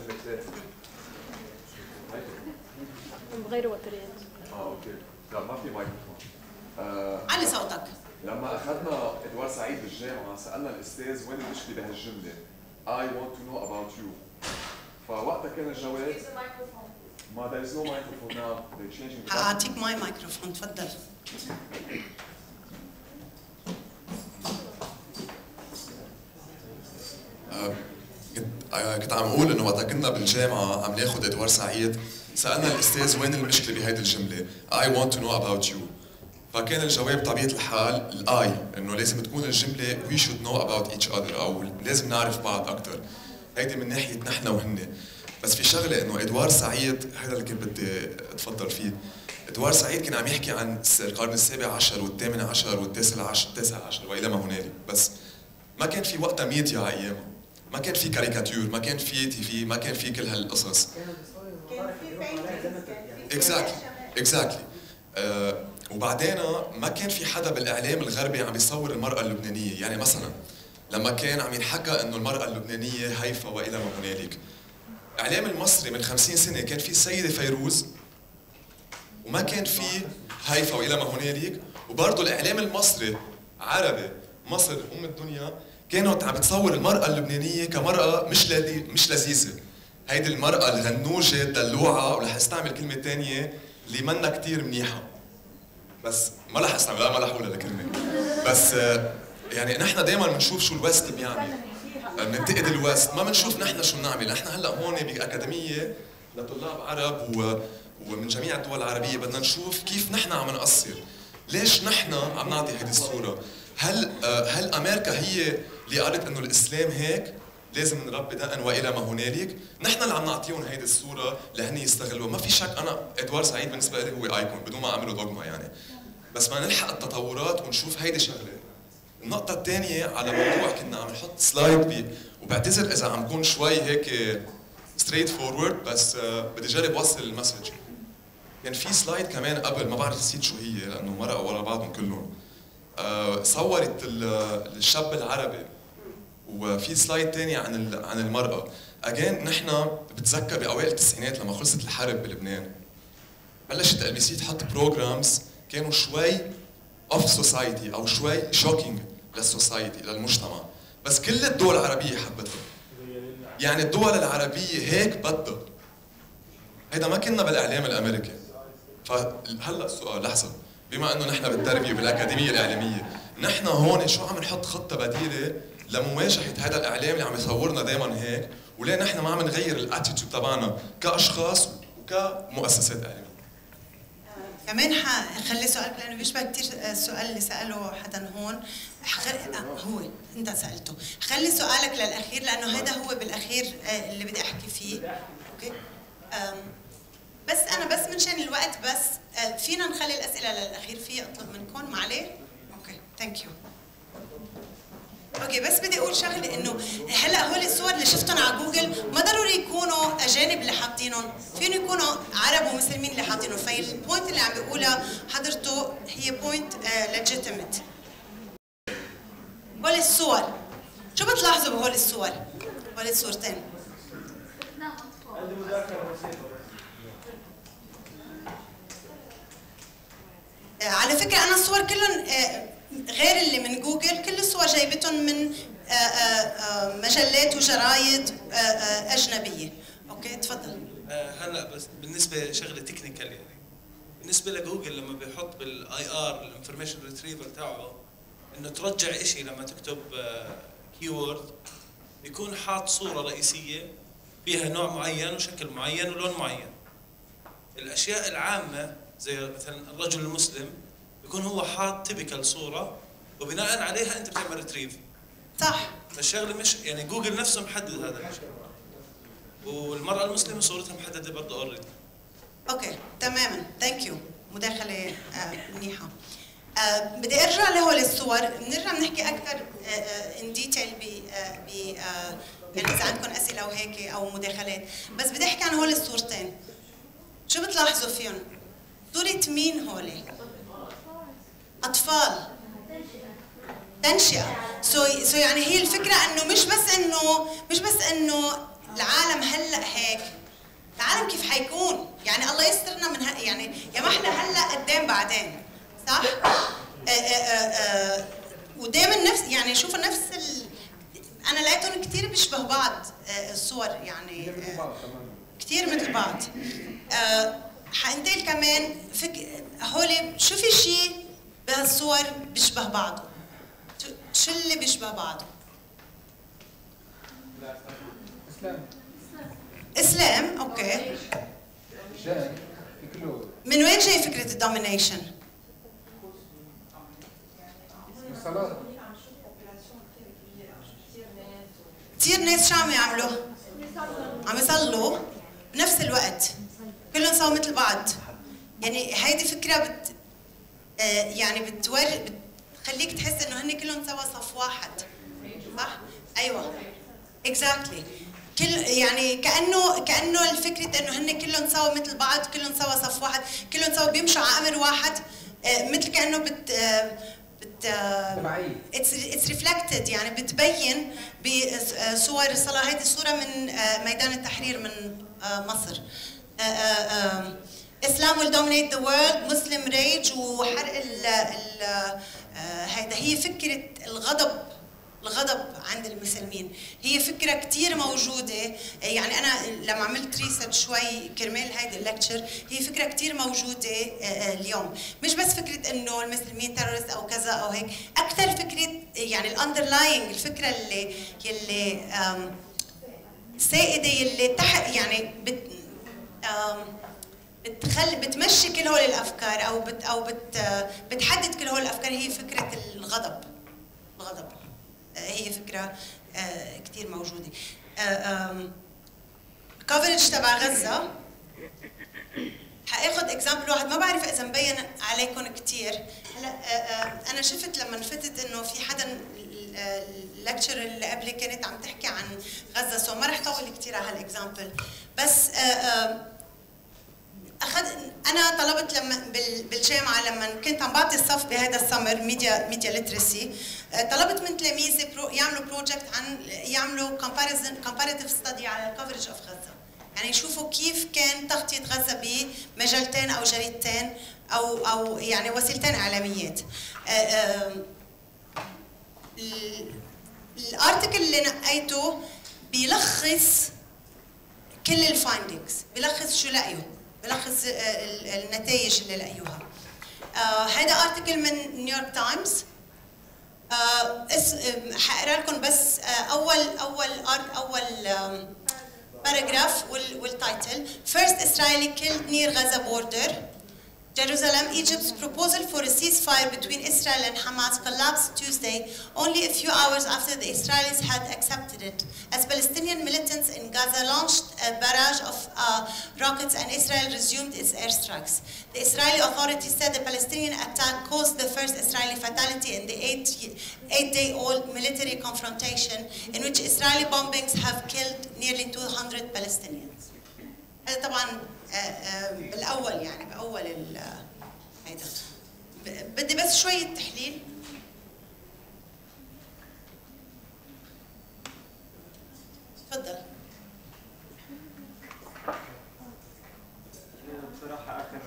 بغيروا بطاريات. اوكي. لا ما في مايكروفون. علي صوتك. لما اخذنا ادوار سعيد بالجامعه سالنا الاستاذ وين المشكله بهالجمله؟ I want to know about you. فوقتها كان الجواب ما there is no microphone now. They're changing. هعطيك ماي مايكروفون، تفضل. كنت عم اقول انه وقت كنا بالجامعه عم ناخذ ادوار سعيد سالنا الاستاذ وين المشكله بهيدي الجمله I want to know about you. فكان الجواب طبيعة الحال الآي، إنه لازم تكون الجملة we should know about each other أو لازم نعرف بعض أكثر. هيدي من ناحية نحن وهن. بس في شغلة إنه إدوار سعيد هذا اللي كنت بدي أتفضل فيه. إدوار سعيد كان عم يحكي عن القرن السابع عشر والثامن عشر والتاسع عشر وإلى ما هنالك، بس ما كان في وقتها ميديا أيامها، ما كان في كاريكاتير، ما كان في تي في، ما كان في كل هالقصص. اكزاكتلي. وبعدين ما كان في حدا بالاعلام الغربي عم يصور المراه اللبنانيه، يعني مثلا لما كان عم ينحكى انه المراه اللبنانيه هيفا والى ما هنالك، الاعلام المصري من 50 سنه كان في السيده فيروز وما كان في هيفا والى ما هنالك، وبرضه الاعلام المصري عربي مصر ام الدنيا كانت عم بتصور المراه اللبنانيه كمراه مش لذيذه، هيدي المراه الغنوجه الدلوعه، ورح استعمل كلمه ثانيه اللي منا كثير منيحه، بس ما رح استعملها، ما رح اقولها الكلمه، بس يعني نحن دائما بنشوف شو الوست بيعمل، بننتقد الوست، ما بنشوف نحن شو بنعمل، نحن هلا هون باكاديميه لطلاب عرب ومن جميع الدول العربيه بدنا نشوف كيف نحن عم نقصر، ليش نحن عم نعطي هذه الصوره؟ هل امريكا هي اللي قالت انه الاسلام هيك؟ لازم نربي دقن والى ما هنالك، نحن اللي عم نعطيهم هيدي الصوره لهن يستغلوها، ما في شك انا ادوار سعيد بالنسبه لي هو ايكون بدون ما اعمله دوغما يعني، بس ما نلحق التطورات ونشوف هيدي شغله. النقطه الثانيه على موضوع كنا عم نحط سلايد وبعتذر اذا عم كون شوي هيك ستريت فورورد، بس بدي جرب اوصل المسج. كان في سلايد كمان قبل ما بعرف نسيت شو هي لانه مرقوا ورا بعضهم كلهم، صورت الشاب العربي، وفي سلايد ثاني عن المرأة. اجين نحن بتذكر باوائل التسعينات لما خلصت الحرب بلبنان بلشت ال بي سي تحط بروجرامز كانوا شوي اوف سوسايتي او شوي شوكينج للسوسايتي للمجتمع، بس كل الدول العربية حبتها. يعني الدول العربية هيك بدها. هيدا ما كنا بالاعلام الامريكي. فهلا السؤال لحظة، بما انه نحن بالتربية بالاكاديمية الاعلامية، نحن هون شو عم نحط خطة بديلة لمواجهة هذا الإعلام اللي عم يصورنا دائما هيك، وليه نحن ما عم نغير الاتيتيود تبعنا كأشخاص وكمؤسسات إعلامية. كمان حخلي سؤال لأنه بيشبه كثير السؤال اللي سأله حدا هون، هو أنت سألته، خلي سؤالك للأخير لأنه هذا هو بالأخير اللي بدي أحكي فيه، أوكي؟ بس أنا بس منشان الوقت بس فينا نخلي الأسئلة للأخير، في أطلب منكم معليه؟ أوكي، ثانك يو. اوكي بس بدي اقول شغله انه هلا هول الصور اللي شفتهم على جوجل ما ضروري يكونوا اجانب اللي حاطينهم، فين يكونوا عرب ومسلمين اللي حاطينهم، فالبوينت اللي عم بيقولها حضرته هي بوينت ليجيتيميت. هول الصور شو بتلاحظوا بهول الصور؟ هول الصورتين على فكره انا الصور كلهم غير اللي من جوجل، كل الصور جايبتهم من مجلات وجرايد اجنبيه. اوكي تفضل. هلا بس بالنسبه شغله تكنيكال، يعني بالنسبه لجوجل لما بيحط بالاي ار الانفورميشن ريتريفر تاعه انه ترجع شيء، لما تكتب كيورد بيكون حاط صوره رئيسيه فيها نوع معين وشكل معين ولون معين. الاشياء العامه زي مثلا الرجل المسلم بيكون هو حاط تيبيكال صوره وبناء عليها انت بتعمل ريتريف. صح. فالشغله مش يعني جوجل نفسه محدد هذا الشيء. والمراه المسلمه صورتها محدده برضه اوريدي. اوكي تماما، ثانك يو، مداخله منيحه. بدي ارجع لهول الصور، بنرجع بنحكي اكثر ان ديتيل يعني اذا عندكم اسئله وهيك او مداخلات، بس بدي احكي عن هول الصورتين. شو بتلاحظوا فيهم؟ صورة مين هولي؟ أطفال. تنشئة. سو يعني هي الفكرة إنه مش بس إنه العالم هلا هيك، العالم كيف حيكون؟ يعني الله يسترنا من يعني يا ما احنا هلا قدام بعدين، صح؟ ودائما نفس يعني شوفوا نفس أنا لقيتهم كثير بيشبهوا بعض الصور، يعني كثير مثل بعض. حنتقل كمان هولي شو في شيء بهالصور بيشبه بعضه؟ شو اللي بيشبه بعضه؟ اسلام، اوكي. من وين جاي فكرة الدومينيشن؟ خلاص كثير ناس شو عم يعملوا؟ عم يصلوا بنفس الوقت كلهم سوا مثل بعض. يعني هيدي فكره يعني بتخليك تحس انه هن كلهم سوا صف واحد، صح؟ ايوه اكزاكتلي. يعني كانه الفكره انه هن كلهم سوا مثل بعض، كلهم سوا صف واحد، كلهم سوا بيمشوا على امر واحد، مثل كانه اتس ريفلكتد، يعني بتبين بصور الصلاه. هيدي صوره من ميدان التحرير من مصر. Islam will dominate the world, Muslim rage وحرق هيدا. هي فكرة الغضب عند المسلمين، هي فكرة كتير موجودة. يعني أنا لما عملت ريسيرش شوي كرمال هيدا اللكتشر، هي فكرة كتير موجودة اليوم. مش بس فكرة إنه المسلمين تيرورست أو كذا أو هيك، أكثر فكرة يعني الأندرلاينج، الفكرة يلي سائدة، يلي تحت يعني بتمشي كل هول الافكار او بتحدد كل هول الافكار. هي فكره الغضب. هي فكره كثير موجوده. الكفرج تبع غزه، حاخذ اكزامبل واحد، ما بعرف اذا مبين عليكم كثير. هلا انا شفت لما فتت انه في حدا اللكتشر اللي قبلي كانت عم تحكي عن غزه، سو ما رح طول كثير على هالاكزامبل. بس انا طلبت لما بالجامعه لما كنت عم بعطي الصف بهذا السمر ميديا ليترسي، طلبت من تلاميذي يعملوا بروجكت يعملوا كومباريتيف ستدي على الكفرج اوف غزه، يعني يشوفوا كيف كان تغطيه غزه بمجلتين او جريدتين او يعني وسيلتين اعلاميات. الارتكل اللي نقيته بيلخص كل الفايندينجز، بيلخص شو لقيوا، بلخص النتائج اللي لقيوها. هيدا ارتكل من نيويورك تايمز. حقرا لكم بس اول باراجراف والتايتل. First Israeli killed near Gaza border. Jerusalem, Egypt's proposal for a ceasefire between Israel and Hamas collapsed Tuesday, only a few hours after the Israelis had accepted it, as Palestinian militants in Gaza launched a barrage of rockets and Israel resumed its airstrikes. The Israeli authorities said the Palestinian attack caused the first Israeli fatality in the eight-day-old military confrontation, in which Israeli bombings have killed nearly 200 Palestinians. هذا طبعا بالاول، يعني باول هيدا. بدي بس شويه تحليل. تفضل. بصراحه اخر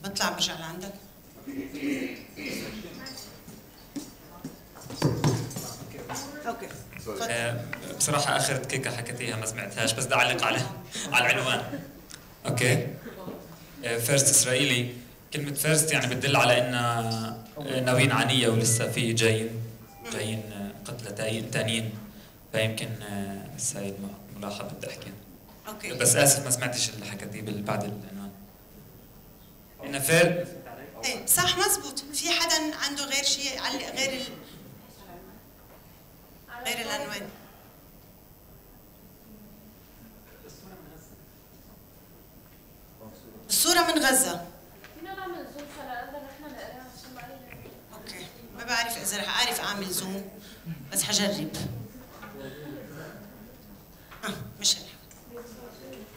بطلع برجع لعندك. اوكي. بصراحة آخر دقيقة حكيتيها ما سمعتهاش، بس بدي أعلق على العنوان. أوكي. فيرست إسرائيلي، كلمة فيرست يعني بتدل على إن ناويين عنية ولسه في جايين قتلى تانيين، فيمكن هاي الملاحظة بدي أحكيها. اوكي. بس آسف ما سمعتش اللي حكيتيه بعد العنوان. إن فير. ايه صح مزبوط. في حدا عنده غير شيء غير العنوان؟ الصورة من غزة. فينا نعمل زوم عشان نحن نقراها عشان ما علينا. اوكي، ما بعرف إذا رح أعرف أعمل زوم، بس حجرب. مش هلا.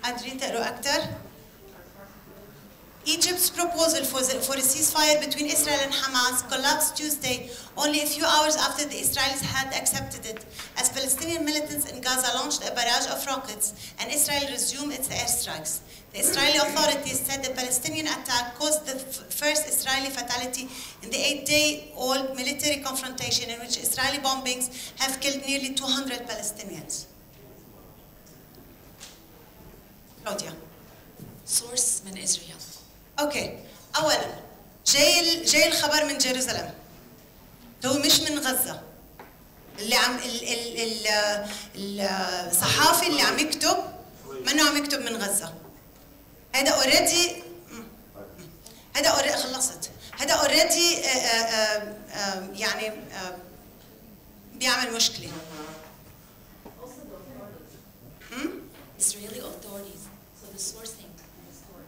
قادرين تقروا أكثر؟ Egypt's proposal for a ceasefire between Israel and Hamas collapsed Tuesday, only a few hours after the Israelis had accepted it, as Palestinian militants in Gaza launched a barrage of rockets and Israel resumed its airstrikes. The Israeli authorities said the Palestinian attack caused the first Israeli fatality in the 8-day-old military confrontation in which Israeli bombings have killed nearly 200 Palestinians. Claudia. Source من Israel. اوكي، اولا جاي الخبر من جيروزالم، هو مش من غزه. اللي عم الصحافي اللي عم يكتب منه عم يكتب من غزة. هذا اوريدي خلصت. هذا اوريدي يعني بيعمل مشكلة. Israeli authorities. So the sourcing of the story.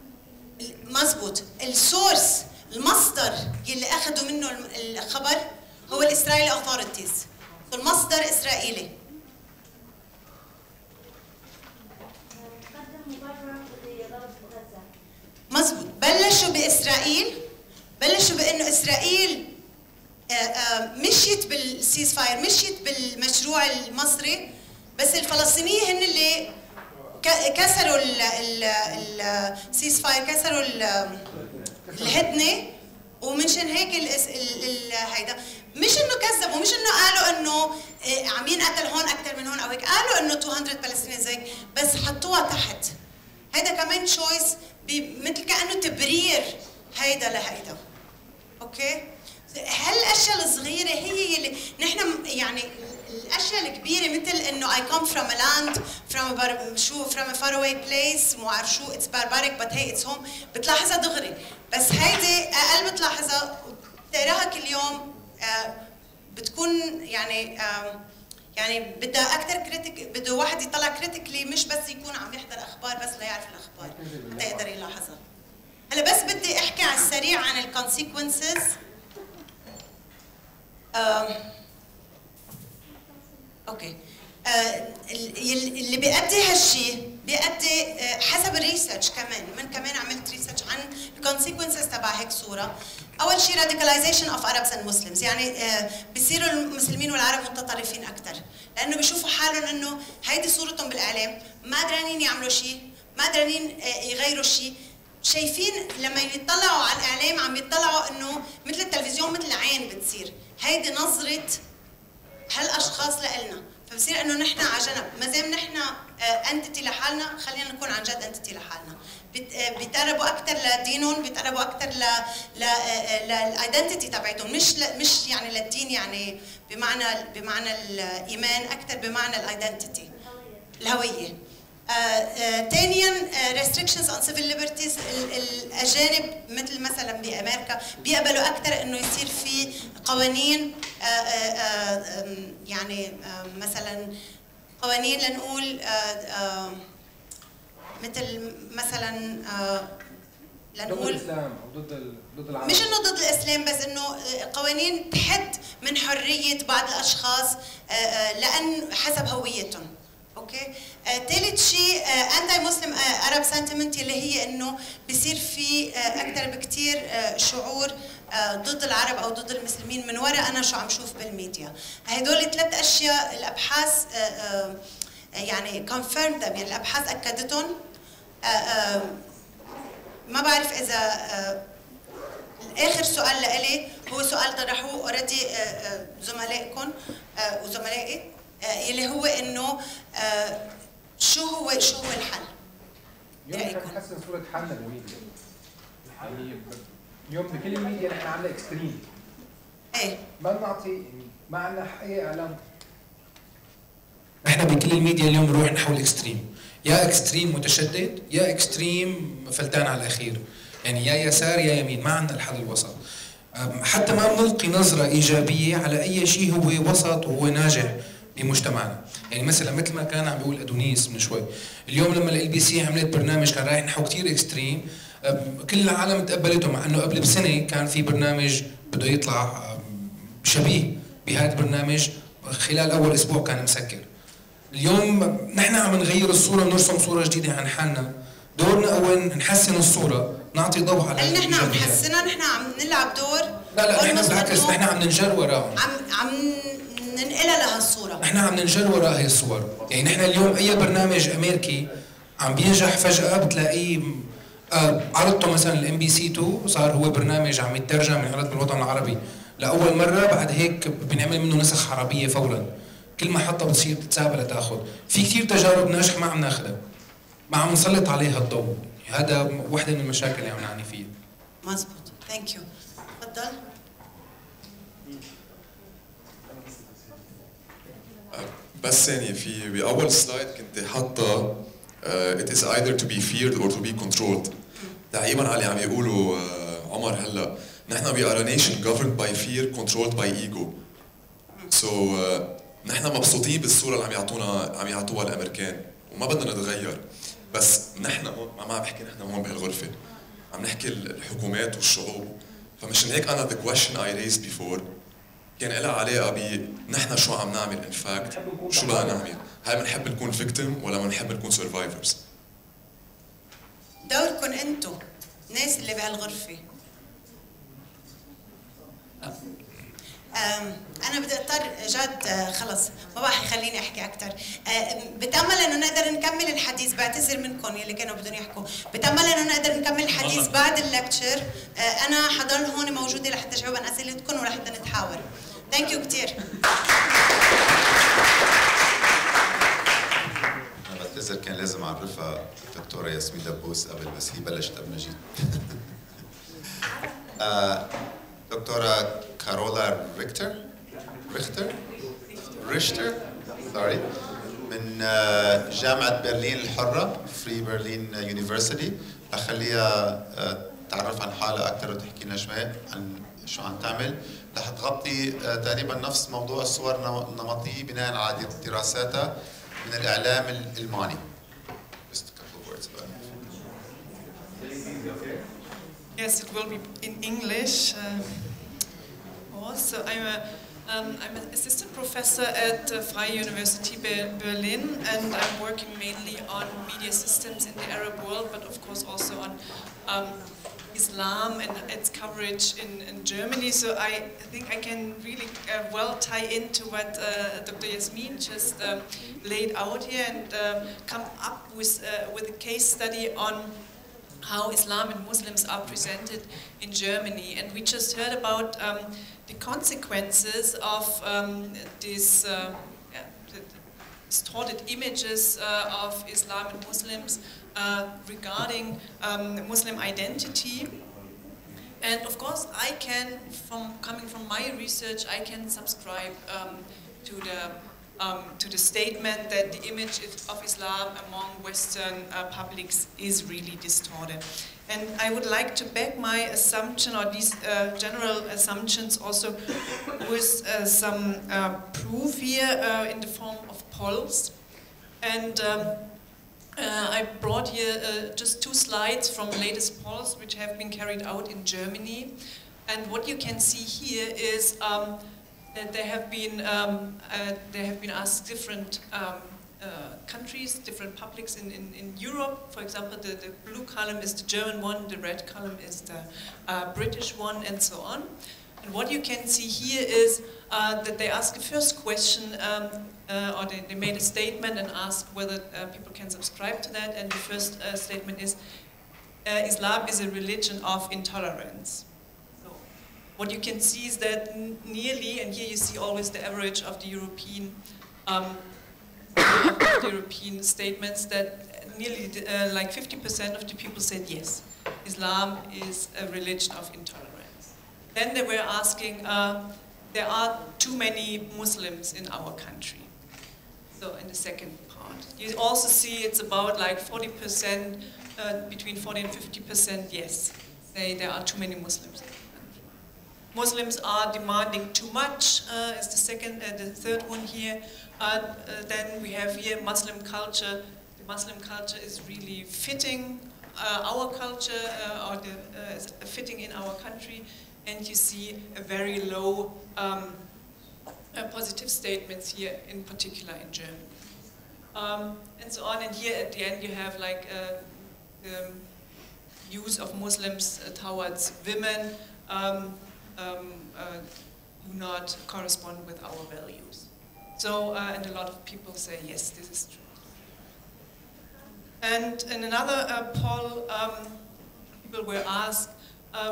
مزبوط. السورس المصدر اللي اخذوا منه الخبر هو الاسرائيلي اوثورتيز. المصدر اسرائيلي. مزبوط. بلشوا باسرائيل، بلشوا بانه اسرائيل مشيت بالسيز فاير، مشيت بالمشروع المصري، بس الفلسطينيين هن اللي كسروا السيز فاير، كسروا الهدنه، ومنشان هيك هيدا مش انه كذبوا، مش انه قالوا انه عم ينقتل هون اكثر من هون او هيك، قالوا انه 200 فلسطينيين زي، بس حطوها تحت. هيدا كمان تشويس مثل كانه تبرير هيدا لهيدا. اوكي؟ هالاشياء الصغيره هي اللي نحن يعني الاشياء الكبيره مثل انه I come from a land from a far away place مو عارف شو it's barbaric but hey it's home، بتلاحظها دغري، بس هيدي اقل بتلاحظها بتقراها كل يوم. بتكون يعني بدها اكثر كريتيك، بده واحد يطلع كريتيكلي، مش بس يكون عم يحضر اخبار بس ليعرف الاخبار حتى يقدر يلاحظها. هلا بس بدي احكي على السريع عن الكونسيكونسز. اوكي. اللي بيؤدي هالشيء بيؤدي حسب الريسيرش كمان عملت ريسيرش عن الكونسيكونسز تبع هيك صوره. اول شيء راديكاليزيشن اوف Arabs and Muslims، يعني بيصيروا المسلمين والعرب متطرفين اكثر، لانه بيشوفوا حالهم انه هيدي صورتهم بالاعلام، ما قدرانين يعملوا شيء، ما قدرانين يغيروا شيء، شايفين لما يطلعوا على الاعلام عم يطلعوا انه مثل التلفزيون مثل العين بتصير، هيدي نظره هالاشخاص لإلنا، فبصير انه نحن على جنب، ما دام نحن انتيتي لحالنا خلينا نكون عن جد انتيتي لحالنا. بيتقربوا اكثر لدينهم، بيتقربوا اكثر للايدنتيتي تبعتهم، مش يعني للدين يعني بمعنى الايمان، اكثر بمعنى الايدنتيتي الهويه. ثانيا restrictions on civil liberties، الاجانب مثل مثلا بامريكا بيقبلوا اكثر انه يصير في قوانين يعني مثلا قوانين لنقول مثل مثلا لنقول ضد الاسلام او ضد العالم، مش انه ضد الاسلام، بس انه قوانين تحد من حريه بعض الاشخاص لان حسب هويتهم. اوكي. ثالث شيء انتي مسلم ارب سنتمنت، اللي هي انه بصير في اكثر بكثير شعور ضد العرب او ضد المسلمين من وراء انا شو عم شوف بالميديا. هدول ثلاث اشياء الابحاث يعني confirmed them، يعني الابحاث اكدتهم. ما بعرف اذا اخر سؤال لإلي هو سؤال طرحوه اوريدي زملائكم وزملائي، اللي هو انه شو هو الحل؟ اليوم نحن نحسن صورة حالنا بالميديا. يعني اليوم بكل الميديا نحن عاملة اكستريم. ايه ما بنعطي، ما عندنا اي اعلام. نحن بكل الميديا اليوم بنروح نحو الاكستريم، يا اكستريم متشدد يا اكستريم فلتان على الاخير، يعني يا يسار يا يمين، ما عندنا الحل الوسط. حتى ما بنلقي نظرة إيجابية على أي شيء هو وسط وهو ناجح بمجتمعنا. يعني مثلا مثل ما كان عم بيقول أدونيس من شوي، اليوم لما ال LBC عملت برنامج كان رايح نحو كثير اكستريم، كل العالم تقبلته، مع انه قبل بسنة كان في برنامج بده يطلع شبيه بهذا البرنامج، خلال أول أسبوع كان مسكر. اليوم نحن عم نغير الصورة ونرسم صورة جديدة عن حالنا، دورنا أول نحسن الصورة، نعطي ضوء على هل نحن عم نحسنها؟ نحن عم نلعب دور؟ لا نحن بالعكس، نحن عم ننجر وراهم، عم ننقلها لهالصورة، نحن عم ننجر وراء هي الصور. يعني نحن اليوم أي برنامج أمريكي عم بينجح فجأة بتلاقيه عرضته مثلا الMBC2 صار هو برنامج عم يترجم من عرض بالوطن العربي لأول مرة، بعد هيك بنعمل منه نسخ عربية فورا، كل محطة بتصير تتسابق لتاخذ. في كثير تجارب ناجحة ما عم ناخذها، ما عم نسلط عليها الضوء، هذا وحدة من المشاكل اللي عم نعاني فيها. مزبوط، ثانك يو. تفضل. بس يعني في بأول سلايد كنت حاطة it is either to be feared or to be controlled. تعقيبا على اللي عم يقولوا عمر هلا، نحن we are a nation governed by fear controlled by ego. So نحن مبسوطين بالصورة اللي عم يعطوها الأمريكان وما بدنا نتغير، بس نحن ما عم بحكي نحن هون بهالغرفة، عم نحكي الحكومات والشعوب. فمشان هيك أنا the question I raised before كان لها علاقة بنحن شو عم نعمل in fact، شو بدنا نعمل؟ هل بنحب نكون victim ولا بنحب نكون survivors؟ دوركم انتم الناس اللي بهالغرفة. أنا بدي أضطر جد خلص ما بقى يخليني أحكي أكثر. بتأمل إنه نقدر نكمل الحديث، بعتذر منكم يلي كانوا بدهم يحكوا، بتأمل إنه نقدر نكمل الحديث بعد اللكتشر. أنا حضل هون موجودة لحتى جاوب عن أسئلتكم ولحتى نتحاور. ثانك يو كثير. أنا بعتذر كان لازم أعرفها الدكتورة ياسمين دبوس قبل، بس هي بلشت قبل نجيب. دكتورة كارولا ريختر سوري من جامعة برلين الحرة فري برلين يونيفرسيتي. رح تعرف عن حالها أكثر وتحكي لنا شوي عن شو عم تعمل، رح تغطي تقريبا نفس موضوع الصور النمطية بناء على دراساتها من الإعلام الماني. Just a couple of words about it. Yes, it will be in English. Also, I'm an assistant professor at Freie University Berlin, and I'm working mainly on media systems in the Arab world, but of course also on Islam and its coverage in Germany. So I think I can really well tie into what Dr. Yasmine just laid out here and come up with a case study on how Islam and Muslims are presented in Germany. And we just heard about the consequences of these distorted images of Islam and Muslims regarding Muslim identity. And of course, I can, coming from my research, I can subscribe to the statement that the image of Islam among Western publics is really distorted. And I would like to back my assumption, or these general assumptions, also with some proof here in the form of polls. And I brought here just 2 slides from latest polls which have been carried out in Germany. And what you can see here is that there have been asked different countries, different publics in Europe. For example, the blue column is the German one, the red column is the British one, and so on. And what you can see here is that they asked the first question, or they made a statement and asked whether people can subscribe to that. And the first statement is, Islam is a religion of intolerance. What you can see is that nearly, and here you see always the average of the European statements, that nearly like 50% of the people said yes, Islam is a religion of intolerance. Then they were asking, there are too many Muslims in our country. So in the second part. You also see it's about like 40%, between 40 and 50% yes, say there are too many Muslims. Muslims are demanding too much, is the third one here. Then we have here Muslim culture. The Muslim culture is really fitting our culture, or fitting in our country. And you see a very low positive statements here, in particular in Germany. And so on. And here at the end you have like the use of Muslims towards women. Do not correspond with our values. So, and a lot of people say, yes, this is true. And in another poll, people were asked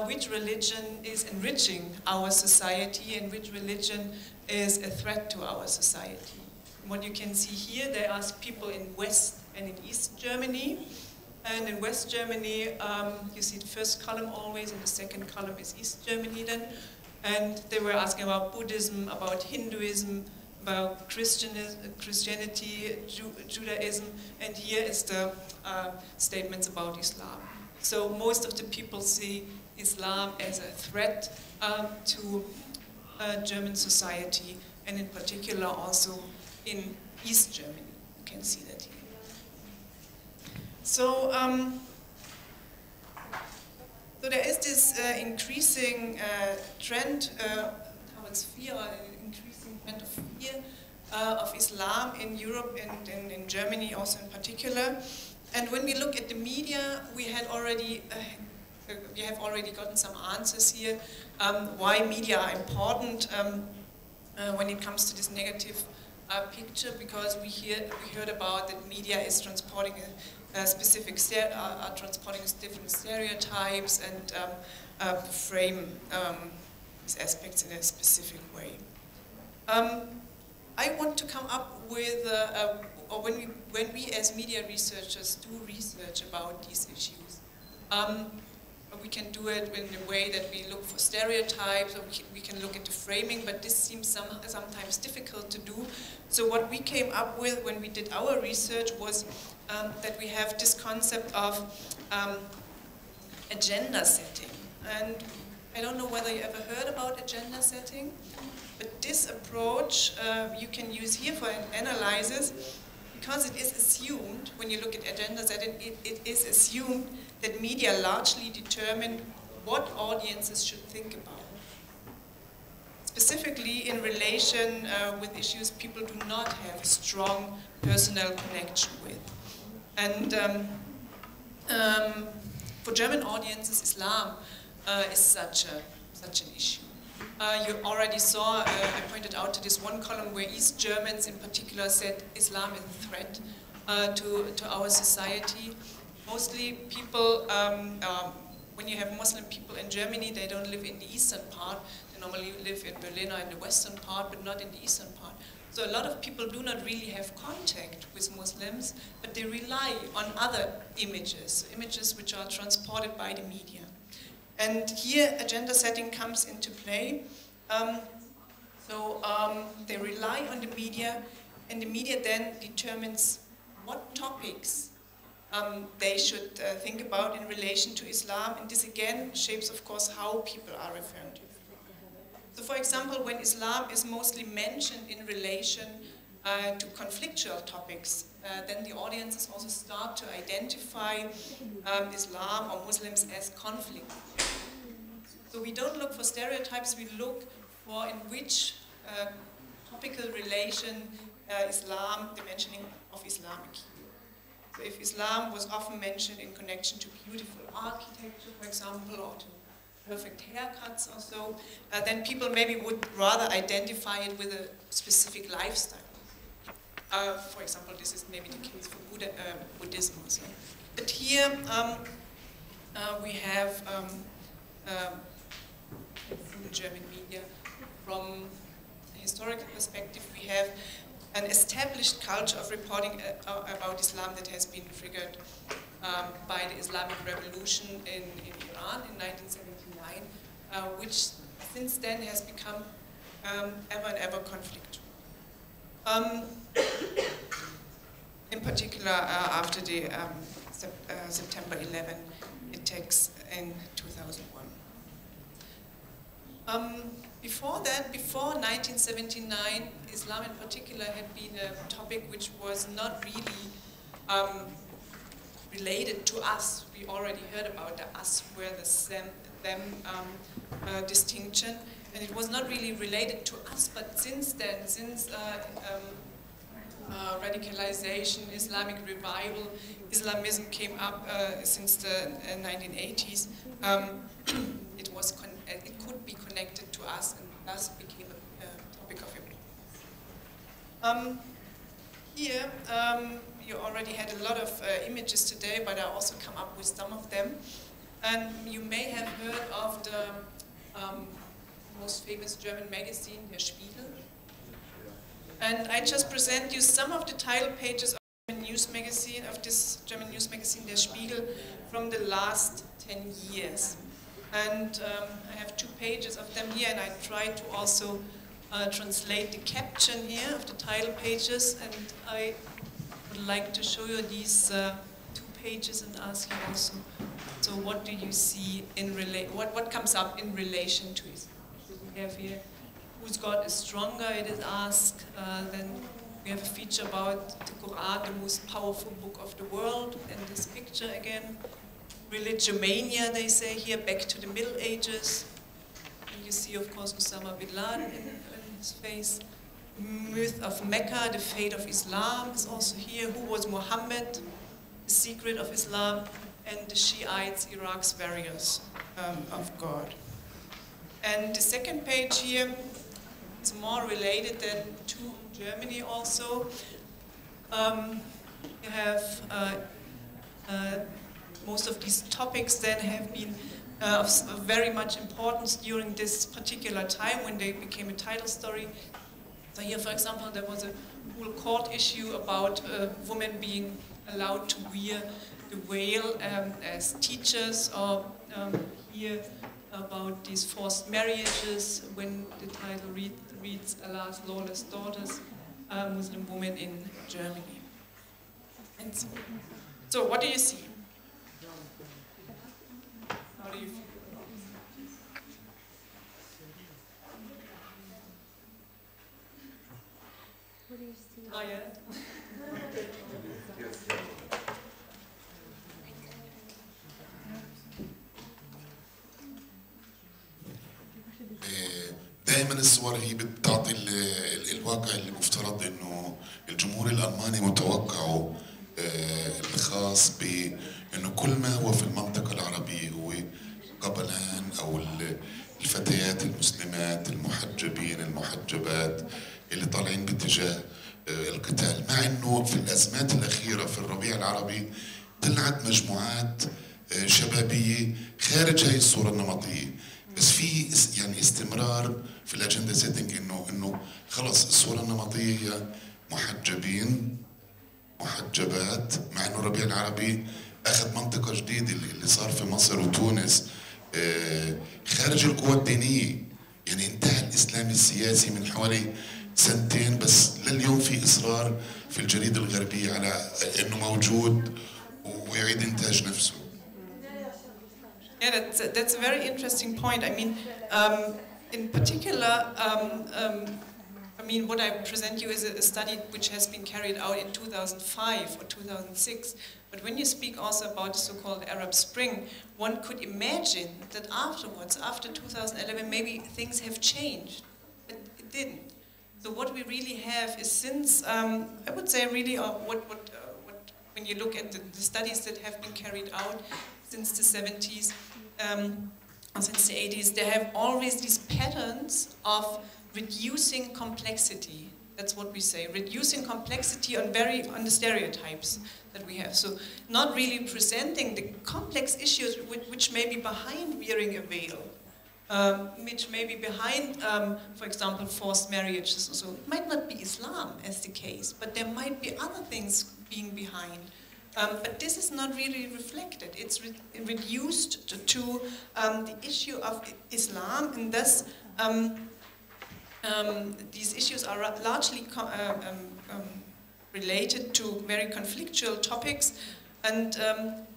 which religion is enriching our society and which religion is a threat to our society. And what you can see here, they ask people in West and in East Germany. And in West Germany, you see the first column always, and the second column is East Germany then. And they were asking about Buddhism, about Hinduism, about Christianity, Judaism, and here is the statements about Islam. So most of the people see Islam as a threat to German society, and in particular also in East Germany. You can see that here. So, so there is this increasing trend towards fear, increasing trend of fear of Islam in Europe and in Germany also in particular. And when we look at the media, we have already gotten some answers here why media are important when it comes to this negative picture, because we heard about that media is transporting transporting different stereotypes and frame these aspects in a specific way. I want to come up with, or when we as media researchers do research about these issues, we can do it in a way that we look for stereotypes, or we can look at the framing, but this seems sometimes difficult to do. So what we came up with when we did our research was that we have this concept of agenda setting. And I don't know whether you ever heard about agenda setting, but this approach you can use here for analysis, because it is assumed, when you look at agenda setting, it is assumed that media largely determine what audiences should think about. Specifically in relation with issues people do not have a strong personal connection with. And for German audiences, Islam is such an issue. You already saw, I pointed out to this one column where East Germans in particular said Islam is a threat to our society. Mostly people, when you have Muslim people in Germany, they don't live in the eastern part. They normally live in Berlin or in the western part, but not in the eastern part. So a lot of people do not really have contact with Muslims, but they rely on other images, images which are transported by the media. And here agenda setting comes into play. They rely on the media, and the media then determines what topics they should think about in relation to Islam, and this again shapes, of course, how people are referring to it. So for example, when Islam is mostly mentioned in relation to conflictual topics, then the audiences also start to identify Islam or Muslims as conflict. So we don't look for stereotypes, we look for in which topical relation Islam, the mentioning of Islam occurs. So if Islam was often mentioned in connection to beautiful architecture, for example, or to perfect haircuts or so, then people maybe would rather identify it with a specific lifestyle. For example, this is maybe the case for Buddhism also. But here we have in the German media, from a historical perspective, we have an established culture of reporting about Islam that has been triggered by the Islamic Revolution in Iran in 1979, which since then has become ever and ever conflictual. In particular, after the September 11 attacks in 2001. Before that, before 1979, Islam in particular had been a topic which was not really related to us. We already heard about the us, where the them distinction, and it was not really related to us. But since then, since radicalization, Islamic revival, Islamism came up since the 1980s. It could be connected to us, and thus became a topic of importance. Here, you already had a lot of images today, but I also come up with some of them. And you may have heard of the most famous German magazine, Der Spiegel. And I just present you some of the title pages of this German news magazine, Der Spiegel, from the last 10 years. And I have 2 pages of them here, and I try to also translate the caption here of the title pages, and I would like to show you these 2 pages and ask you also, so what do you see in what comes up in relation to it? So we have here, whose God is stronger, it is asked. Then we have a feature about the Quran, the most powerful book of the world, and this picture again. Religomania, they say here, back to the Middle Ages. And you see, of course, Osama bin Laden in his face. Myth of Mecca, the fate of Islam is also here. Who was Muhammad? The secret of Islam. And the Shiites, Iraq's warriors of God. And the second page here is more related than to Germany also. You have most of these topics then have been of very much importance during this particular time when they became a title story. So here, for example, there was a whole court issue about women being allowed to wear the veil as teachers, or here about these forced marriages when the title reads Allah's lawless daughters, Muslim women in Germany. And so what do you see? How do you feel? What do you see? Oh, yeah. دائما الصور هي بتعطي الواقع اللي مفترض انه الجمهور الالماني متوقعه، الخاص بانه كل ما هو في المنطقه العربيه هو قبلان او الفتيات المسلمات المحجبين المحجبات اللي طالعين باتجاه القتال، مع انه في الازمات الاخيره في الربيع العربي طلعت مجموعات شبابيه خارج هاي الصوره النمطيه، بس في يعني استمرار في الاجنده سيتنج انه خلص الصوره النمطيه هي محجبين محجبات، مع انه الربيع العربي اخذ منطقه جديده اللي صار في مصر وتونس خارج القوى الدينيه، يعني انتهى الاسلام السياسي من حوالي سنتين، بس لليوم في اصرار في الجريده الغربيه على انه موجود ويعيد انتاج نفسه. Yeah, that's a very interesting point. I mean, in particular, I mean, what I present you is a study which has been carried out in 2005 or 2006. But when you speak also about the so-called Arab Spring, one could imagine that afterwards, after 2011, maybe things have changed, but it didn't. So what we really have is since, I would say really, when you look at the studies that have been carried out since the 70s, since the 80s, there have always these patterns of reducing complexity. That's what we say, reducing complexity on the stereotypes that we have. So not really presenting the complex issues which may be behind wearing a veil, which may be behind, for example, forced marriages. So it might not be Islam as the case, but there might be other things being behind. But this is not really reflected. It's reduced to the issue of Islam, and thus these issues are largely related to very conflictual topics, and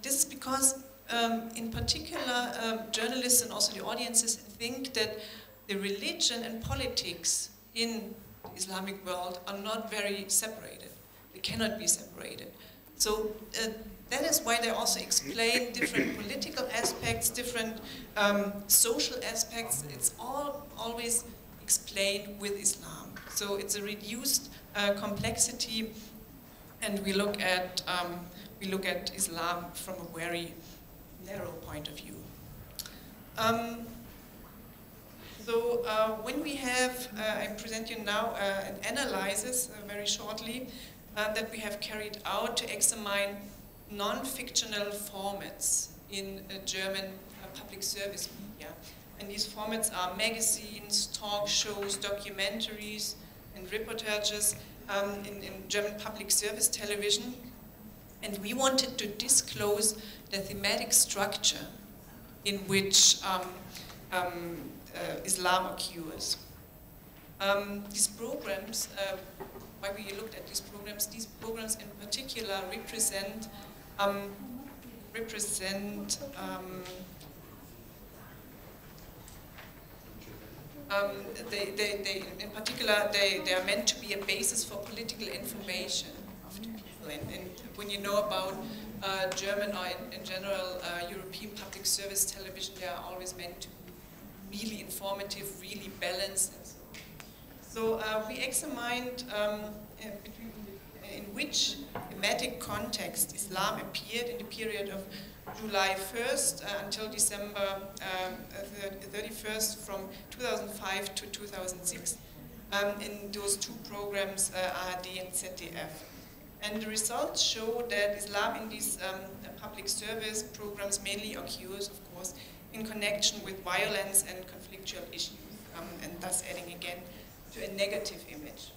this is because, in particular, journalists and also the audiences think that the religion and politics in the Islamic world are not very separated. They cannot be separated. So that is why they also explain different political aspects, different social aspects. It's all always explained with Islam. So it's a reduced complexity, and we look at Islam from a very narrow point of view. When we have, I present you now an analysis very shortly that we have carried out to examine non-fictional formats in German public service media. And these formats are magazines, talk shows, documentaries, and reportages in German public service television. And we wanted to disclose the thematic structure in which Islam occurs. These programs, why we looked at these programs in particular represent they are meant to be a basis for political information of the people. And when you know about German or in general European public service television, they are always meant to be really informative, really balanced. And so we examined in which thematic context Islam appeared in the period of July 1st until December 31st from 2005 to 2006 in those two programs, ARD and ZDF. And the results show that Islam in these public service programs mainly occurs, of course, in connection with violence and conflictual issues, and thus adding again to a negative image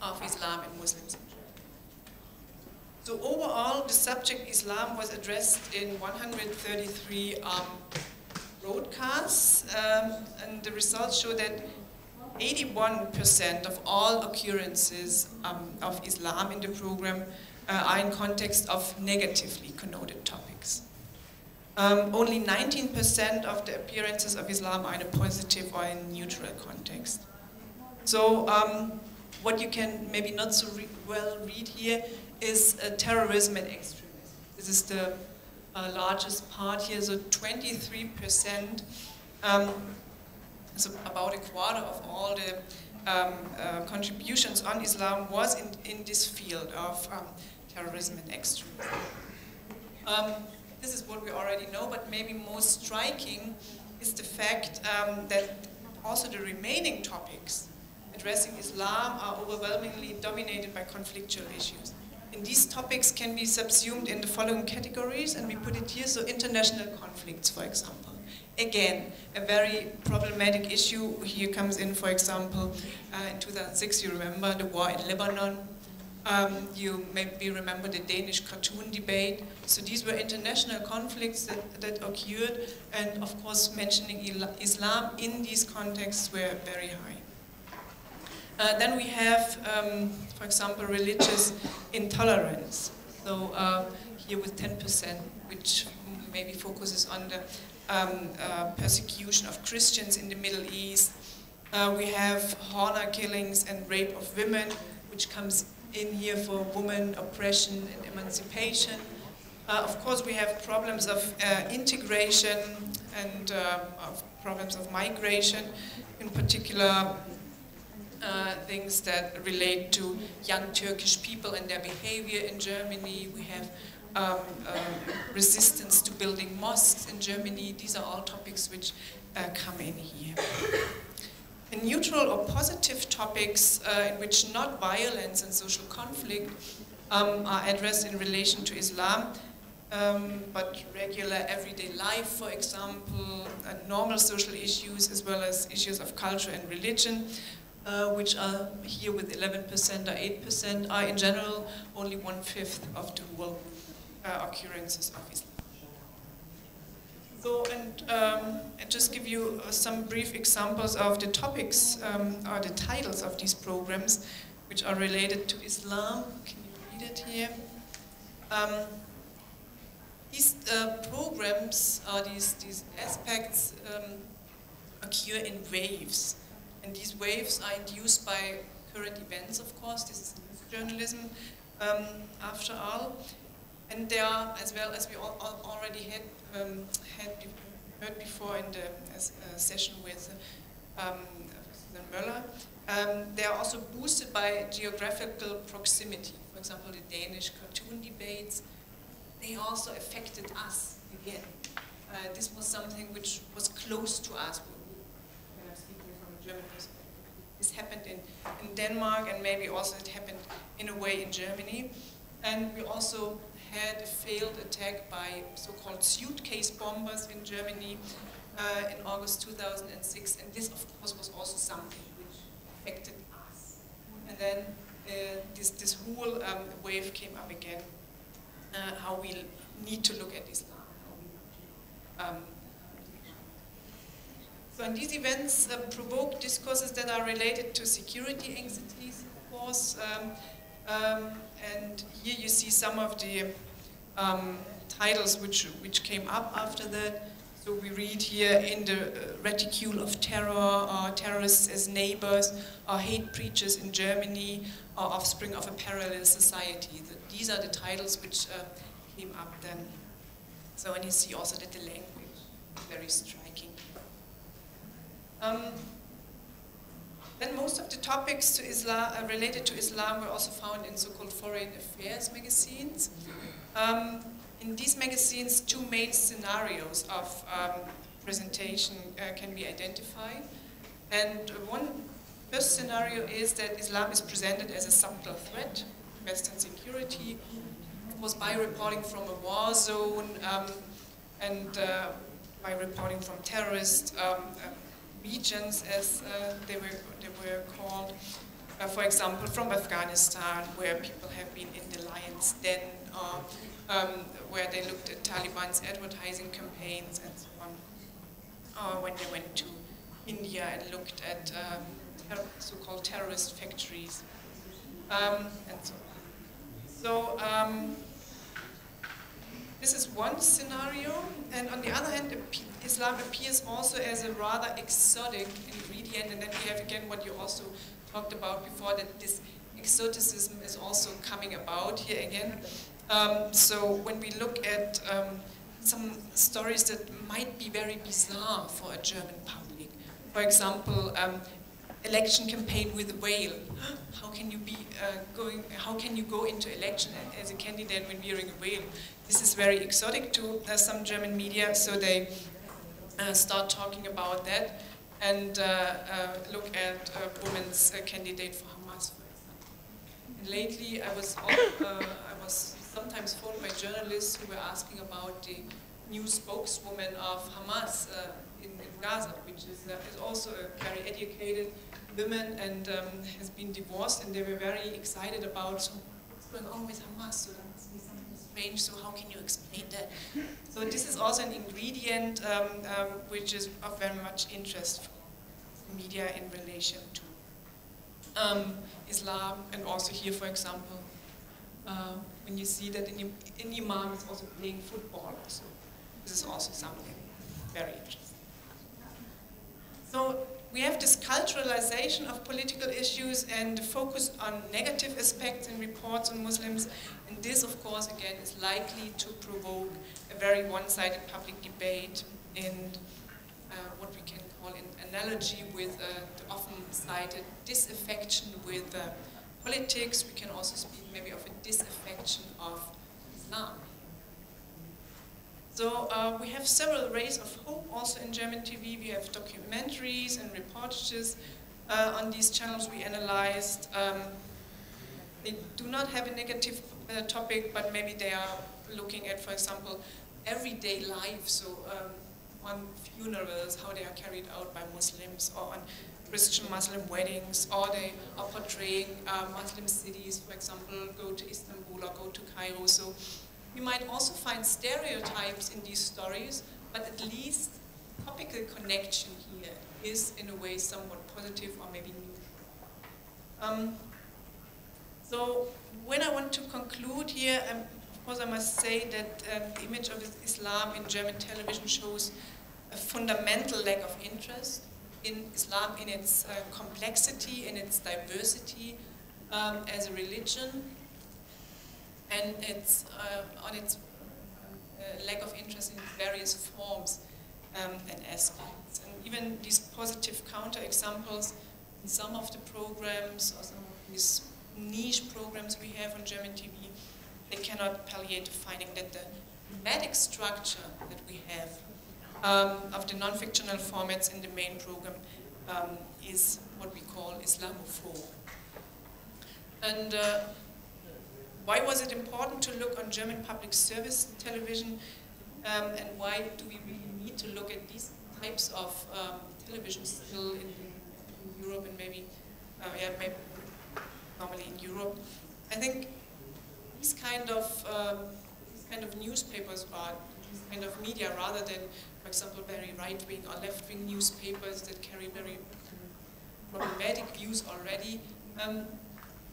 of Islam and Muslims. So overall, the subject Islam was addressed in 133 broadcasts, and the results show that 81% of all occurrences of Islam in the program are in context of negatively connoted topics. Only 19% of the appearances of Islam are in a positive or in neutral context. So what you can maybe not so well read here is terrorism and extremism. This is the largest part here, so 23%, so about a quarter of all the contributions on Islam was in this field of terrorism and extremism. This is what we already know, but maybe most striking is the fact that also the remaining topics addressing Islam are overwhelmingly dominated by conflictual issues. And these topics can be subsumed in the following categories, and we put it here, so international conflicts, for example. Again, a very problematic issue here comes in, for example, in 2006, you remember the war in Lebanon. You maybe remember the Danish cartoon debate. So these were international conflicts that occurred, and of course mentioning Islam in these contexts were very high. Then we have, for example, religious intolerance. So here with 10%, which maybe focuses on the persecution of Christians in the Middle East. We have honor killings and rape of women, which comes in here for women oppression and emancipation. Of course, we have problems of integration and of problems of migration, in particular things that relate to young Turkish people and their behavior in Germany. We have resistance to building mosques in Germany. These are all topics which come in here. And neutral or positive topics in which not violence and social conflict are addressed in relation to Islam, but regular everyday life, for example, normal social issues, as well as issues of culture and religion, which are here with 11% or 8%, are in general only 1/5 of the whole occurrences of Islam. So, and just give you some brief examples of the topics or the titles of these programs, which are related to Islam. Can you read it here? These programs, or these aspects, occur in waves. And these waves are induced by current events, of course. This is journalism, after all. And there are, as well as we already had heard before in the session with President Möller, they are also boosted by geographical proximity. For example, the Danish cartoon debates, they also affected us again. This was something which was close to us. When I'm speaking from a German perspective, this happened in Denmark, and maybe also it happened in a way in Germany. And we also had a failed attack by so-called suitcase bombers in Germany in August 2006, and this, of course, was also something which affected us. And then this whole wave came up again, how we need to look at Islam. So and these events provoke discourses that are related to security anxieties, of course, and here you see some of the titles which came up after that. So we read here in the reticule of terror, terrorists as neighbors, hate preachers in Germany, offspring of a parallel society. These are the titles which came up then. So and you see also that the language is very striking. Then most of the topics to Islam, related to Islam were also found in so-called foreign affairs magazines. In these magazines, two main scenarios of presentation can be identified. And one first scenario is that Islam is presented as a subtle threat to Western security, of course by reporting from a war zone and by reporting from terrorist regions, as they were called. For example, from Afghanistan, where people have been in the lion's den, or where they looked at Taliban's advertising campaigns and so on, or when they went to India and looked at so-called terrorist factories, and so on. So this is one scenario, and on the other hand, Islam appears also as a rather exotic ingredient, and then we have again what you also talked about before, that this exoticism is also coming about here again. So when we look at some stories that might be very bizarre for a German public, for example, election campaign with a whale. How can you be how can you go into election as a candidate when wearing a whale? This is very exotic to some German media, so they start talking about that and look at a woman's candidate for Hamas, for example. And lately, I was sometimes phoned by journalists who were asking about the new spokeswoman of Hamas in Gaza, which is also a very educated woman and has been divorced, and they were very excited about, so what's going on with Hamas? So there must be something strange, so how can you explain that? So this is also an ingredient which is of very much interest for media in relation to Islam, and also here, for example, when you see that an imam is also playing football, so this is also something very interesting. So we have this culturalization of political issues and the focus on negative aspects in reports on Muslims, and this, of course, again, is likely to provoke a very one-sided public debate and what we can call an analogy with the often cited disaffection with politics. We can also speak maybe of a disaffection of Islam. So we have several rays of hope also in German TV. We have documentaries and reportages on these channels we analyzed. They do not have a negative topic, but maybe they are looking at, for example, everyday life, so on funerals, how they are carried out by Muslims, or on Christian Muslim weddings, or they are portraying Muslim cities, for example, go to Istanbul or go to Cairo. So we might also find stereotypes in these stories, but at least topical connection here is in a way somewhat positive or maybe neutral. So when I want to conclude here, of course I must say that the image of Islam in German television shows a fundamental lack of interest in Islam, in its complexity, in its diversity as a religion, and its on its lack of interest in various forms and aspects. And even these positive counterexamples in some of the programs, or some of these niche programs we have on German TV, they cannot palliate the finding that the thematic structure that we have of the non-fictional formats in the main program is what we call Islamophobe. And why was it important to look on German public service television, and why do we really need to look at these types of television still in Europe, and maybe normally in Europe? I think these kind of newspapers or these kind of media rather than, for example, very right-wing or left-wing newspapers that carry very problematic views already.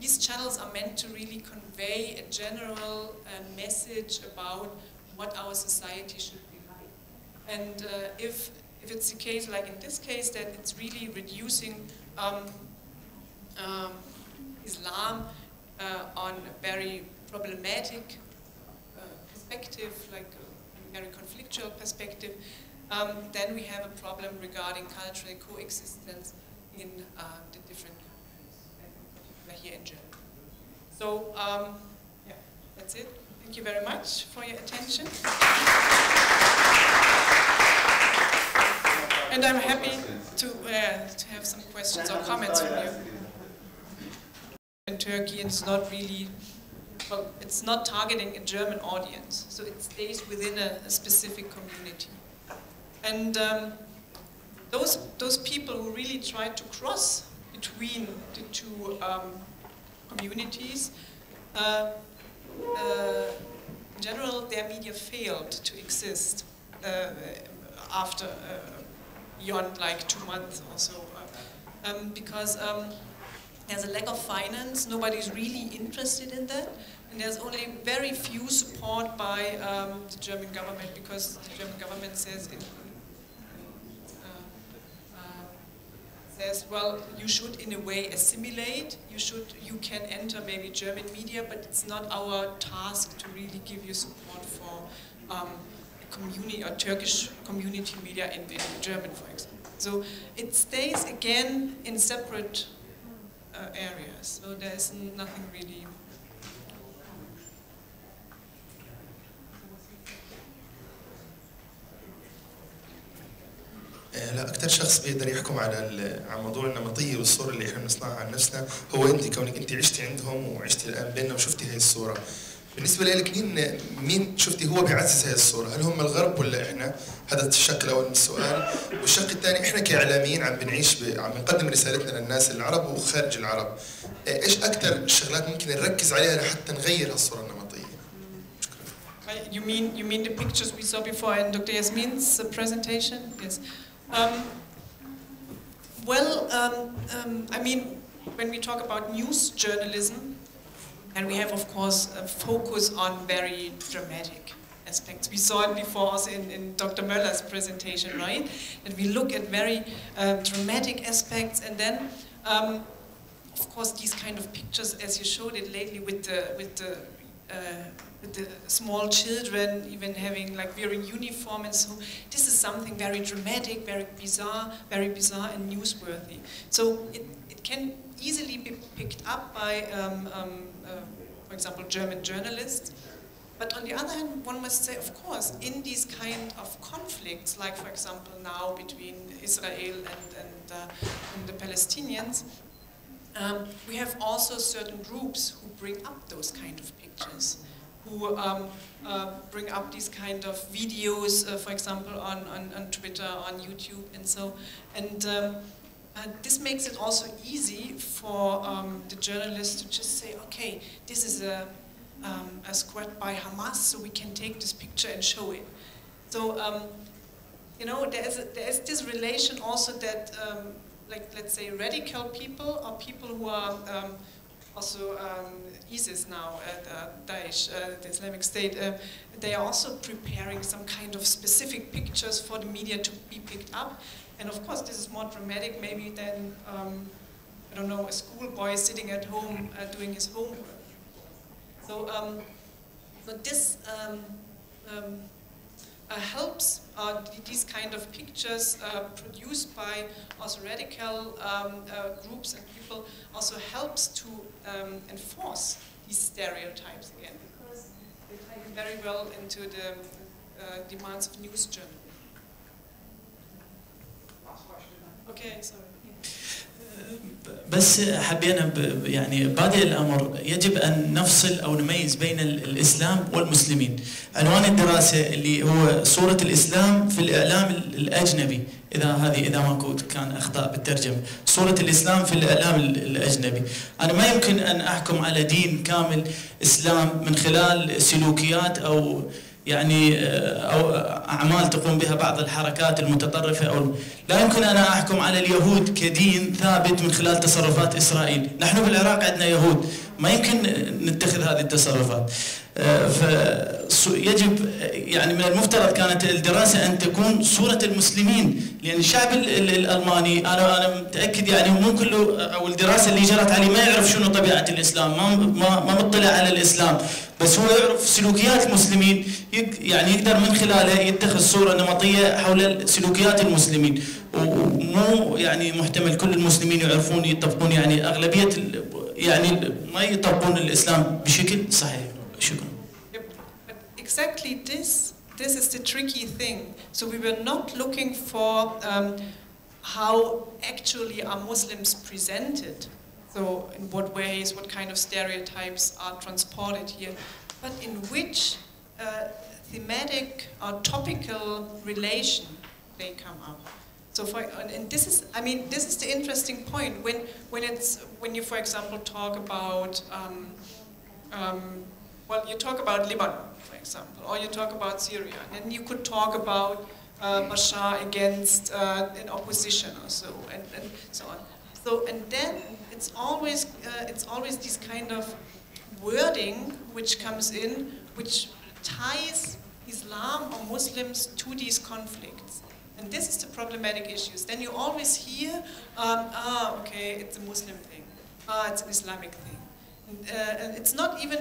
These channels are meant to really convey a general message about what our society should be like. And if it's the case, like in this case, that it's really reducing Islam on a very problematic perspective, like a very conflictual perspective, then we have a problem regarding cultural coexistence in the different countries, and in particular here in Germany. So, yeah, that's it. Thank you very much for your attention. And I'm happy to have some questions or comments from you. In Turkey, it's not really, well, it's not targeting a German audience, so it stays within a specific community. And those people who really try to cross between the two communities, in general, their media failed to exist after beyond like 2 months or so, because there's a lack of finance. Nobody's really interested in that, and there's only very few support by the German government, because the German government says says, well, you should in a way assimilate, you can enter maybe German media, but it's not our task to really give you support for a community or Turkish community media in German, for example. So it stays again in separate areas, so there's nothing really. لا أكثر شخص بيقدر يحكم على موضوع النمطية والصورة اللي إحنا بنصنعها عن نفسنا هو أنت، كونك أنت عشتي عندهم وعشتي الآن بيننا وشفتي هاي الصورة. بالنسبة لك مين شفتي هو بيعزز هاي الصورة؟ هل هم الغرب ولا إحنا؟ هذا الشق الأول من السؤال. والشق الثاني، إحنا كإعلاميين عم بنقدم رسالتنا للناس العرب وخارج العرب. إيش أكثر الشغلات ممكن نركز عليها لحتى نغير هالصورة النمطية؟ You mean the pictures we saw before in Dr. Yasmine's presentation? Yes. I mean, when we talk about news journalism, and we have, of course, a focus on very dramatic aspects. We saw it before also in Dr. Möller's presentation, right? That we look at very dramatic aspects, and then, of course, these kind of pictures, as you showed it lately, with the small children even having like wearing uniform, and so this is something very dramatic, very bizarre and newsworthy. So it can easily be picked up by, for example, German journalists. But on the other hand, one must say, of course, in these kind of conflicts, like for example now between Israel and the Palestinians, we have also certain groups who bring up those kind of pictures, who bring up these kind of videos, for example, on Twitter, on YouTube, and so. And this makes it also easy for the journalists to just say, okay, this is a squad by Hamas, so we can take this picture and show it. So, you know, there is this relation also that, like, let's say, radical people or people who are also ISIS now, Daesh, the Islamic State, they are also preparing some kind of specific pictures for the media to be picked up. And of course, this is more dramatic maybe than, I don't know, a schoolboy sitting at home doing his homework. So, but this helps, these kind of pictures produced by also radical groups and people also helps to enforce these stereotypes again, because they tie in very well into the demands of news journalism. Okay, sorry. بس حبينا يعني بادئ الأمر يجب أن نفصل أو نميز بين الإسلام والمسلمين. عنوان الدراسة اللي هو صورة الإسلام في الإعلام الأجنبي، إذا ماكو كان أخطاء بالترجمة، صورة الإسلام في الإعلام الأجنبي. أنا ما يمكن أن أحكم على دين كامل إسلام من خلال سلوكيات أو يعني أو أعمال تقوم بها بعض الحركات المتطرفة أو لا يمكن أن أحكم على اليهود كدين ثابت من خلال تصرفات إسرائيل. نحن بالعراق عندنا يهود ما يمكن نتخذ هذه التصرفات. فيجب يعني من المفترض كانت الدراسة أن تكون صورة المسلمين، لأن الشعب الألماني أنا متأكد يعني مو كله أو الدراسة اللي جرت عليه ما يعرف شنو طبيعة الإسلام، ما مطلع على الإسلام، بس هو يعرف سلوكيات المسلمين، يعني يقدر من خلالها يتخذ صورة نمطية حول سلوكيات المسلمين، ومو يعني محتمل كل المسلمين يعرفون يطبقون، يعني أغلبية يعني ما يطبقون الإسلام بشكل صحيح. شكرا. Exactly this is the tricky thing. So we were not looking for how actually are Muslims presented. So in what ways, what kind of stereotypes are transported here, but in which thematic or topical relation they come up. So and this is, I mean, this is the interesting point when you, for example, talk about well, you talk about Lebanon, for example, or you talk about Syria, and then you could talk about Bashar against an opposition or so, and so on. So, and then it's always this kind of wording which comes in, which ties Islam or Muslims to these conflicts. And this is the problematic issues. Then you always hear, okay, it's a Muslim thing, it's an Islamic thing. And it's not even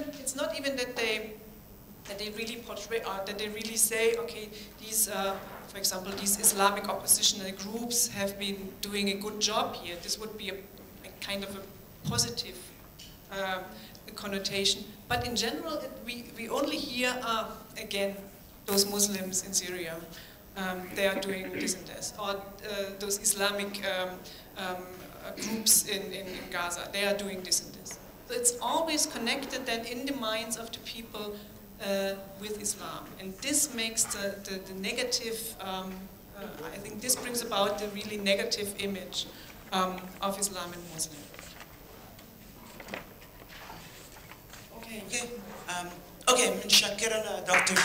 that they really portray, that they really say, okay, these, for example, these Islamic oppositional groups have been doing a good job here. This would be a kind of a positive connotation. But in general, we only hear, again, those Muslims in Syria, they are doing this and this, or those Islamic groups in Gaza, they are doing this and this. So it's always connected then in the minds of the people with Islam. And this makes the negative, I think this brings about the really negative image of Islam and Muslim. Okay, متشكرة دكتور